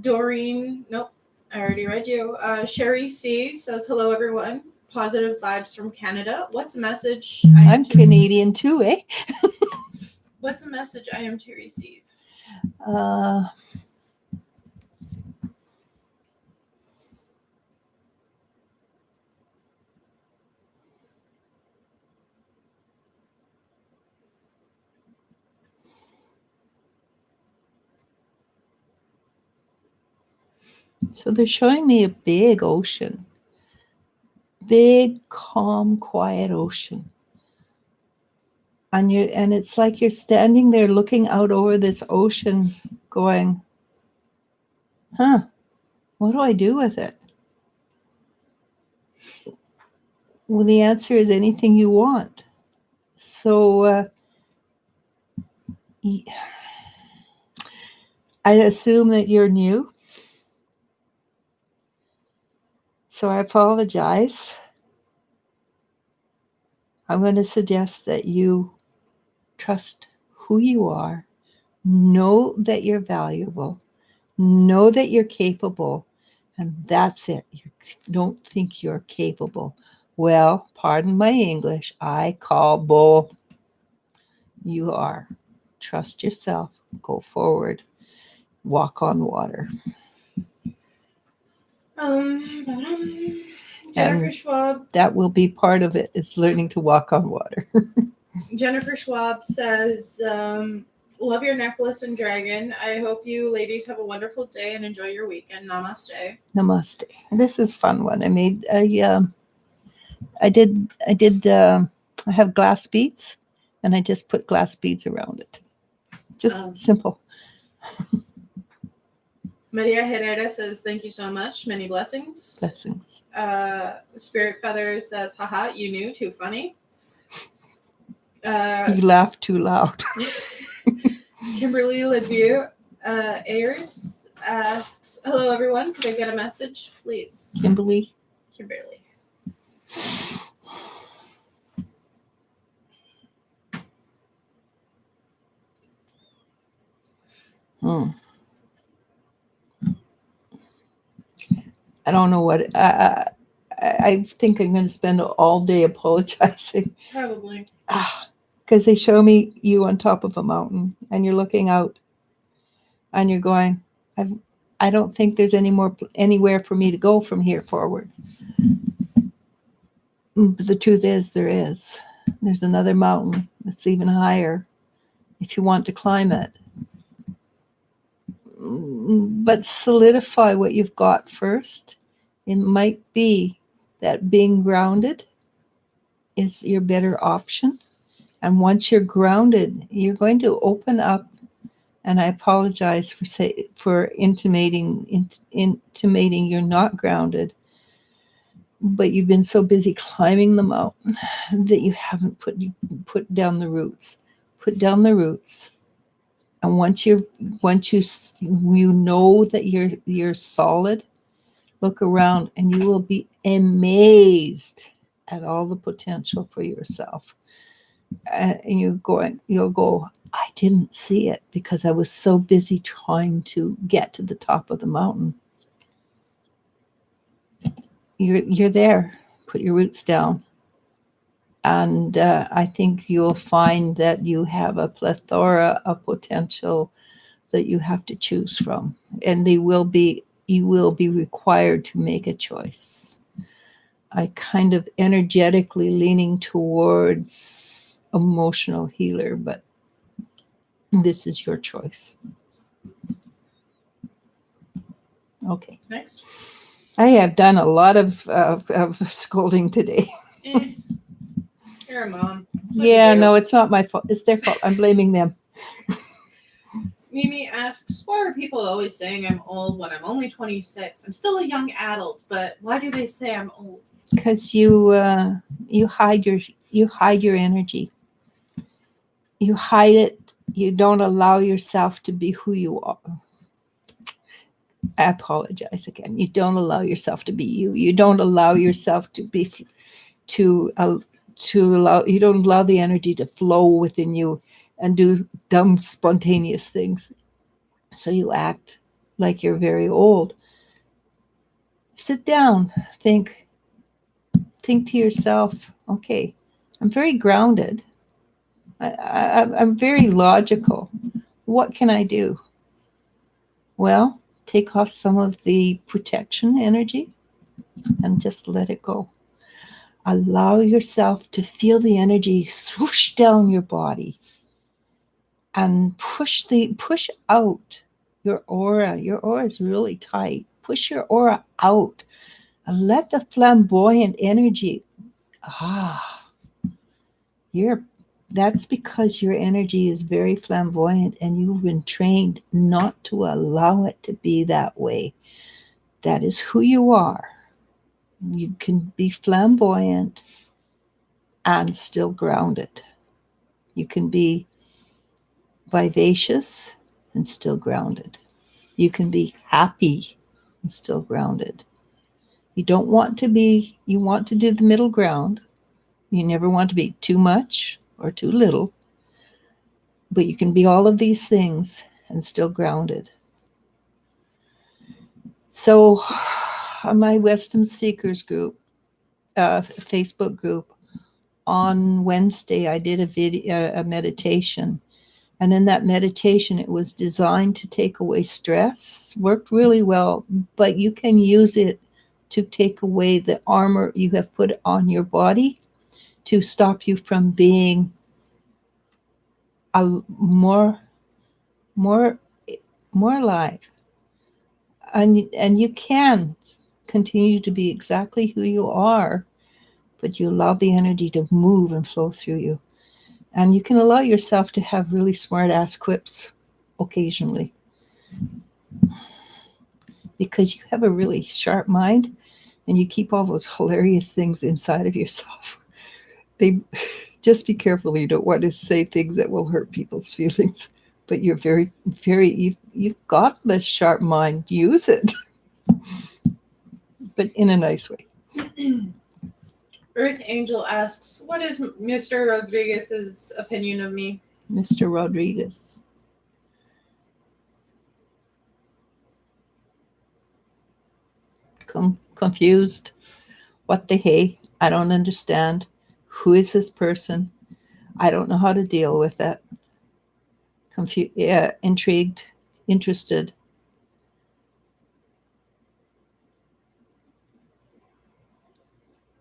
[SPEAKER 2] Doreen, nope, I already read you. Sherry C says, hello, everyone. Positive vibes from Canada. What's a message?
[SPEAKER 1] I'm Canadian too, eh?
[SPEAKER 2] What's a message I am to receive?
[SPEAKER 1] So they're showing me a big ocean. Big, calm, quiet ocean. And it's like you're standing there looking out over this ocean going, what do I do with it? Well, the answer is anything you want. So I assume that you're new. So I apologize. I'm going to suggest that you trust who you are. Know that you're valuable. Know that you're capable. And that's it. You don't think you're capable. Well, pardon my English. I call bull. You are. Trust yourself. Go forward. Walk on water.
[SPEAKER 2] Jennifer Schwab.
[SPEAKER 1] That will be part of it, is learning to walk on water.
[SPEAKER 2] Jennifer Schwab says, love your necklace and dragon. I hope you ladies have a wonderful day and enjoy your weekend. Namaste.
[SPEAKER 1] Namaste. This is a fun one. I made I have glass beads, and I just put glass beads around it. Just simple.
[SPEAKER 2] Maria Herrera says, thank you so much. Many blessings.
[SPEAKER 1] Blessings.
[SPEAKER 2] Spirit Feather says, haha, you knew, too funny.
[SPEAKER 1] You laugh too loud.
[SPEAKER 2] Kimberly Ledieu Ayers asks, hello, everyone. Could I get a message, please?
[SPEAKER 1] Kimberly. I don't know what. I think I'm going to spend all day apologizing.
[SPEAKER 2] Probably.
[SPEAKER 1] Because they show me you on top of a mountain, and you're looking out, and you're going, I don't think there's anywhere for me to go from here forward. But the truth is, there is. There's another mountain that's even higher if you want to climb it. But solidify what you've got first. It might be that being grounded is your better option. And once you're grounded, you're going to open up. And I apologize for intimating you're not grounded, but you've been so busy climbing the mountain that you haven't put down the roots. Put down the roots, and once you know that you're solid, look around, and you will be amazed at all the potential for yourself. And you'll go, I didn't see it because I was so busy trying to get to the top of the mountain. You're there. Put your roots down. And I think you'll find that you have a plethora of potential that you have to choose from. And you will be required to make a choice. I kind of energetically leaning towards emotional healer, but this is your choice. Okay.
[SPEAKER 3] Next.
[SPEAKER 1] I have done a lot of scolding today.
[SPEAKER 3] You're a mom.
[SPEAKER 1] Yeah, no, it's not my fault. It's their fault. I'm blaming them.
[SPEAKER 3] Mimi asks, why are people always saying I'm old when I'm only 26? I'm still a young adult, but why do they say I'm old?
[SPEAKER 1] Because you hide your energy. You hide it. You don't allow yourself to be who you are. I apologize again. You don't allow yourself to be you. You don't allow yourself to be you don't allow the energy to flow within you and do dumb, spontaneous things. So you act like you're very old. Sit down. Think to yourself, okay, I'm very grounded. I'm very logical. What can I do? Well, take off some of the protection energy and just let it go. Allow yourself to feel the energy swoosh down your body and push out your aura. Your aura is really tight. Push your aura out and let the flamboyant energy, that's because your energy is very flamboyant and you've been trained not to allow it to be that way. That is who you are. You can be flamboyant and still grounded. You can be vivacious and still grounded. You can be happy and still grounded. You want to do the middle ground. You never want to be too much or too little, but you can be all of these things and still grounded. So on my Wisdom Seekers group, Facebook group, on Wednesday, I did a meditation. And in that meditation, it was designed to take away stress, worked really well, but you can use it to take away the armor you have put on your body to stop you from being more alive. And you can continue to be exactly who you are, but you allow the energy to move and flow through you. And you can allow yourself to have really smart ass quips occasionally, because you have a really sharp mind and you keep all those hilarious things inside of yourself. Just be careful. You don't want to say things that will hurt people's feelings, but you're very, very, you've got this sharp mind. Use it, but in a nice way.
[SPEAKER 3] Earth Angel asks, what is Mr. Rodriguez's opinion of me?
[SPEAKER 1] Mr. Rodriguez. Confused. What the hey? I don't understand. Who is this person? I don't know how to deal with it. Intrigued, interested.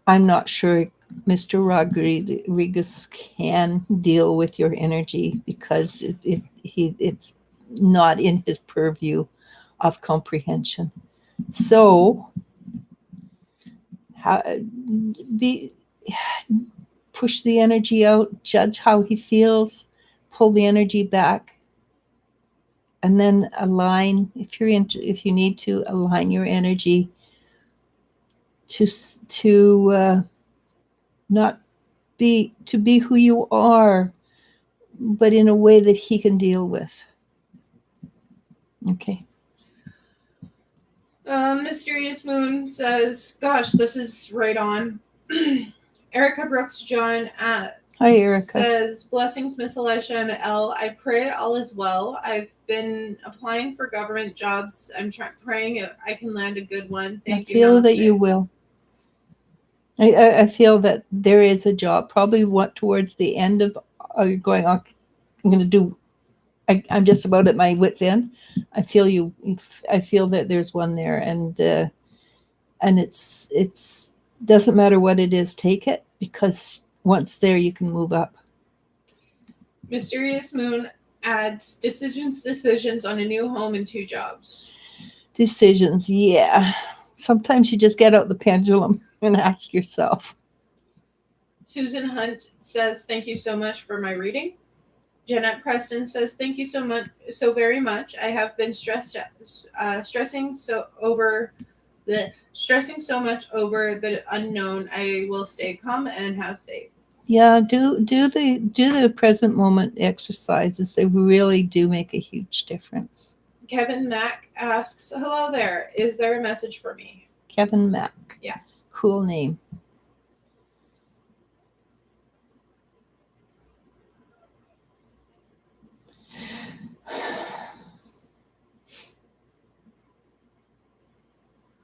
[SPEAKER 1] I'm not sure Mr. Rodriguez can deal with your energy because it's not in his purview of comprehension. So, be push the energy out, judge how he feels, pull the energy back, and then align. If you need to align your energy to not be who you are, but in a way that he can deal with. Okay.
[SPEAKER 2] Mysterious Moon says, "Gosh, this is right on." Erica Brooks John
[SPEAKER 1] Hi, Erica.
[SPEAKER 2] says, "Blessings, Miss Eliz-sha and Elle. I pray all is well. I've been applying for government jobs. I'm praying I can land a good one. Thank you.
[SPEAKER 1] I feel that
[SPEAKER 2] Namaste."
[SPEAKER 1] you will. I feel that there is a job. Probably towards the end of you're going. I'm going to do. I'm just about at my wit's end. I feel you. I feel that there's one there, and it's doesn't matter what it is. Take it, because once there, you can move up.
[SPEAKER 2] Mysterious Moon adds, decisions on a new home and 2 jobs.
[SPEAKER 1] Decisions, yeah. Sometimes you just get out the pendulum and ask yourself.
[SPEAKER 2] Susan Hunt says, "Thank you so much for my reading." Jeanette Preston says, "Thank you so very much. I have been stressing so much over the unknown. I will stay calm and have faith."
[SPEAKER 1] Yeah, do the present moment exercises. They really do make a huge difference.
[SPEAKER 2] Kevin Mack asks, "Hello there. Is there a message for me?"
[SPEAKER 1] Kevin Mack.
[SPEAKER 2] Yeah.
[SPEAKER 1] Cool name.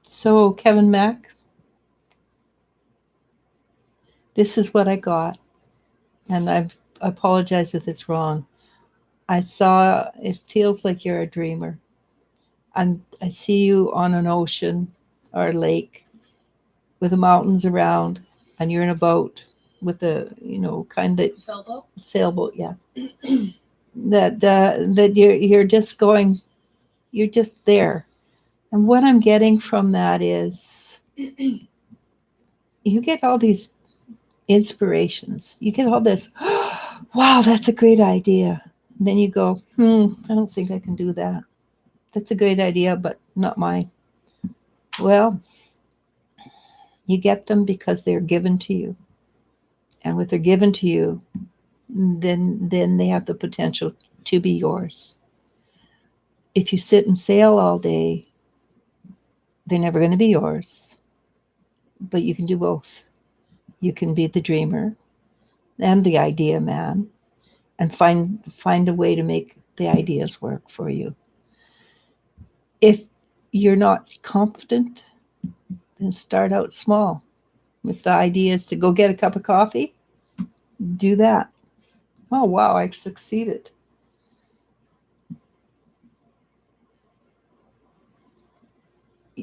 [SPEAKER 1] So, Kevin Mack, this is what I got. And I apologize if it's wrong. It feels like you're a dreamer. And I see you on an ocean or a lake with the mountains around, and you're in a boat with a, kind of sailboat, yeah. that you're just going, you're just there. And what I'm getting from that is you get all these inspirations. You get all this, wow, that's a great idea. And then you go, I don't think I can do that. That's a great idea, but not mine. Well, you get them because they're given to you. And what they're given to you, then they have the potential to be yours. If you sit and sail all day, they're never going to be yours. But you can do both. You can be the dreamer and the idea man and find a way to make the ideas work for you. If you're not confident, then start out small. If the idea is to go get a cup of coffee, do that. Oh, wow, I succeeded.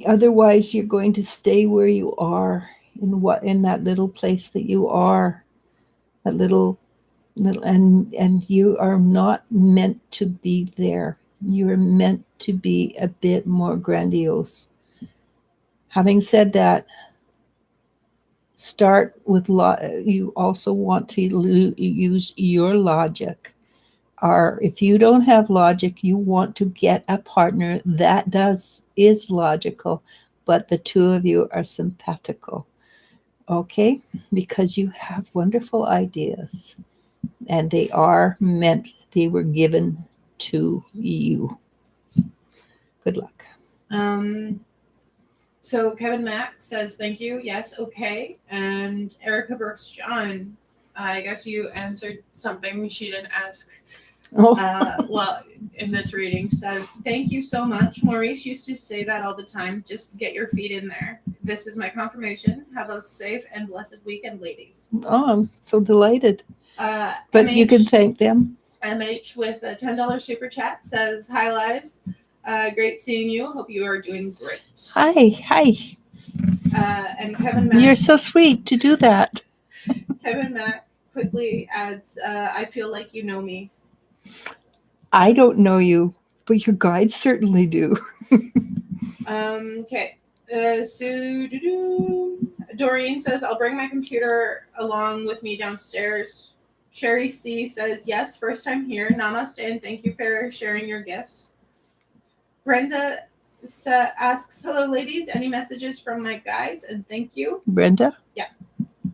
[SPEAKER 1] Otherwise, you're going to stay where you are, in that little place that you are, that little, and you are not meant to be there. You are meant to be a bit more grandiose. Having said that, start with you also want to use your logic. Or if you don't have logic, you want to get a partner that is logical, but the two of you are simpatico. Okay? Because you have wonderful ideas, and they were given to you. Good luck.
[SPEAKER 2] So Kevin Mack says, "Thank you. Yes, okay." And Erica Brooks John, I guess you answered something she didn't ask. Well, in this reading, says, "Thank you so much. Maurice used to say that all the time. Just get your feet in there. This is my confirmation. Have a safe and blessed weekend, ladies."
[SPEAKER 1] Oh, I'm so delighted. But you can thank them.
[SPEAKER 2] MH with a $10 super chat says, "Hi, Liz. Great seeing you. Hope you are doing great."
[SPEAKER 1] Hi.
[SPEAKER 2] And Kevin Mack.
[SPEAKER 1] You're so sweet to do that.
[SPEAKER 2] Kevin Mack quickly adds, I feel like you know me.
[SPEAKER 1] I don't know you, but your guides certainly do.
[SPEAKER 2] Okay. Doreen says, I'll bring my computer along with me downstairs. Sherry C says, yes, first time here. Namaste and thank you for sharing your gifts. Brenda asks, hello, ladies. Any messages from my guides? And thank you.
[SPEAKER 1] Brenda?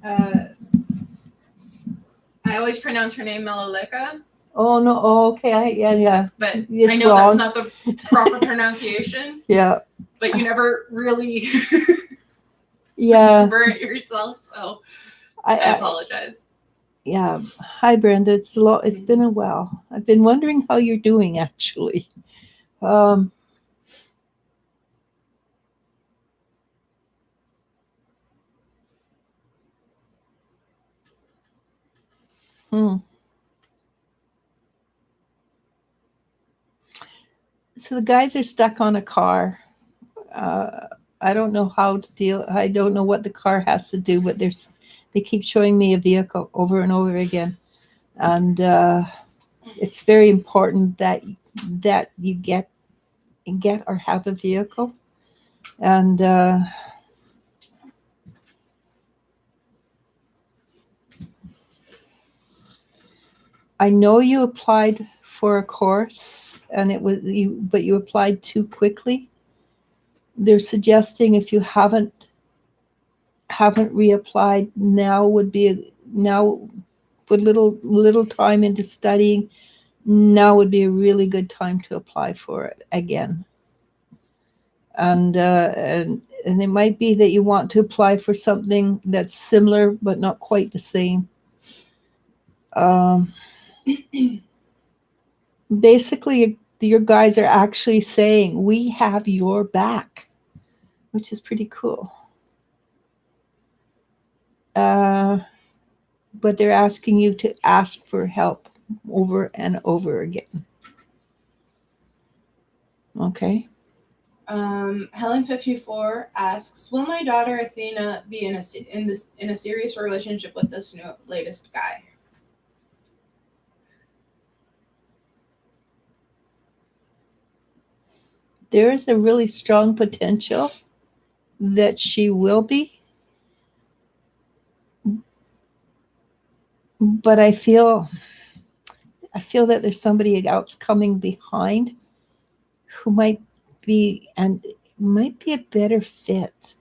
[SPEAKER 2] I always pronounce her name Melaleka,
[SPEAKER 1] Oh, no. Oh, okay. Yeah.
[SPEAKER 2] but
[SPEAKER 1] It's
[SPEAKER 2] I know
[SPEAKER 1] wrong.
[SPEAKER 2] that's not the proper pronunciation.
[SPEAKER 1] Yeah.
[SPEAKER 2] But you never really
[SPEAKER 1] Yeah.
[SPEAKER 2] remember it yourself, so I apologize.
[SPEAKER 1] Yeah. Hi, Brenda. It's been a while. I've been wondering how you're doing, actually. So the guys are stuck on a car. I don't know how to deal. I don't know what the car has to do, but they keep showing me a vehicle over and over again, and it's very important that you get or have a vehicle, and I know you applied for a course, and but you applied too quickly. They're suggesting if you haven't reapplied, now would put little time into studying. Now would be a really good time to apply for it again. And it might be that you want to apply for something that's similar but not quite the same. Basically, your guides are actually saying, we have your back, which is pretty cool. But they're asking you to ask for help over and over again. Okay.
[SPEAKER 2] Helen54 asks, will my daughter Athena be in a serious relationship with this latest guy?
[SPEAKER 1] There is a really strong potential that she will be. But I feel that there's somebody else coming behind who might be a better fit.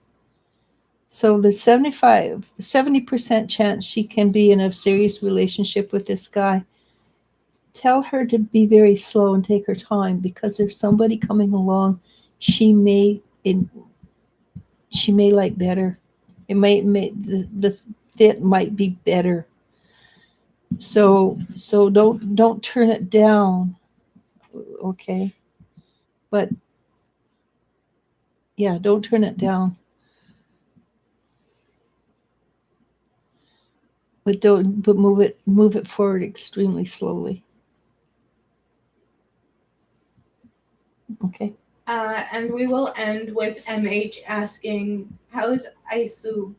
[SPEAKER 1] So there's 70% chance she can be in a serious relationship with this guy. Tell her to be very slow and take her time, because there's somebody coming along she may like better. It might the fit might be better. So don't turn it down. Okay. But yeah, don't turn it down. But move it forward extremely slowly. Okay.
[SPEAKER 2] And we will end with MH asking, how is Aisu?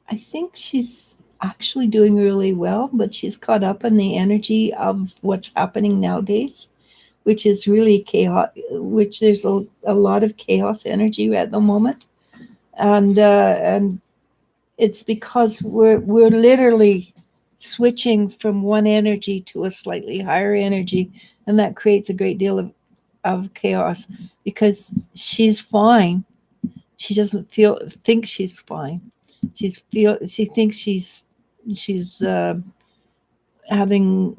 [SPEAKER 1] I think she's actually doing really well, but she's caught up in the energy of what's happening nowadays, which is really chaos, which there's a lot of chaos energy at the moment. And it's because we're literally switching from one energy to a slightly higher energy, and that creates a great deal of chaos, because she's fine. She doesn't think she's fine. She thinks she's having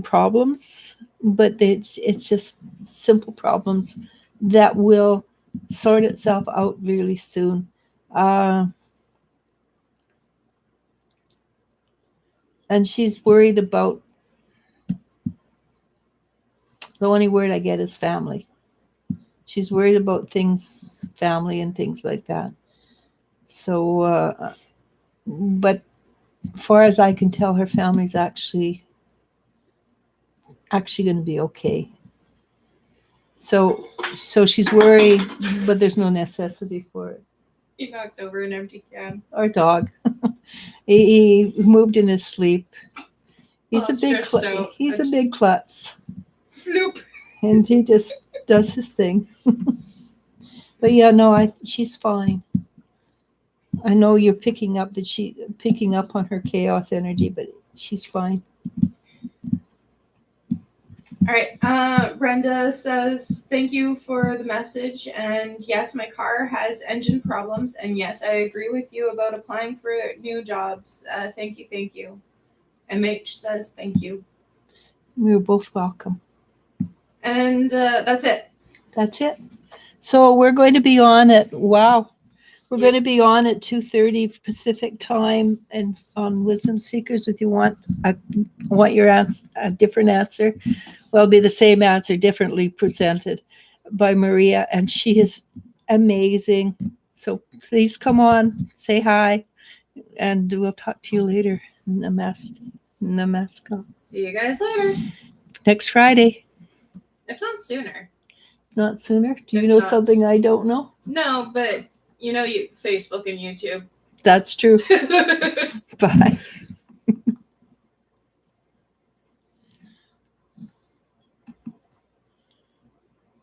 [SPEAKER 1] problems, but it's just simple problems that will sort itself out really soon. And she's worried about, the only word I get is family. She's worried about things, family and things like that. So, but far as I can tell, her family's actually actually going to be okay. So she's worried, but there's no necessity for it.
[SPEAKER 3] He knocked over an empty can.
[SPEAKER 1] Our dog, he moved in his sleep. He's
[SPEAKER 3] All
[SPEAKER 1] a big
[SPEAKER 3] stretched out.
[SPEAKER 1] he's a big klutz,
[SPEAKER 3] Floop.
[SPEAKER 1] and he just does his thing. But yeah, no, she's fine. I know you're picking up on her chaos energy, but she's fine.
[SPEAKER 2] All right. Brenda says, thank you for the message. And yes, my car has engine problems. And yes, I agree with you about applying for new jobs. Thank you. Thank you. MH says, thank you.
[SPEAKER 1] You're both welcome.
[SPEAKER 2] And that's it.
[SPEAKER 1] That's it. So we're going to be on at, we're going to be on at 2:30 Pacific time and on Wisdom Seekers. If you want your answer, a different answer, well, it'll be the same answer, differently presented by Maria, and she is amazing. So please come on, say hi, and we'll talk to you later. Namaste.
[SPEAKER 3] See you guys later.
[SPEAKER 1] Next Friday.
[SPEAKER 3] If not sooner.
[SPEAKER 1] Not sooner? Do you
[SPEAKER 3] If
[SPEAKER 1] know
[SPEAKER 3] not-
[SPEAKER 1] something I don't know?
[SPEAKER 3] No, but you Facebook and YouTube.
[SPEAKER 1] That's true. Bye.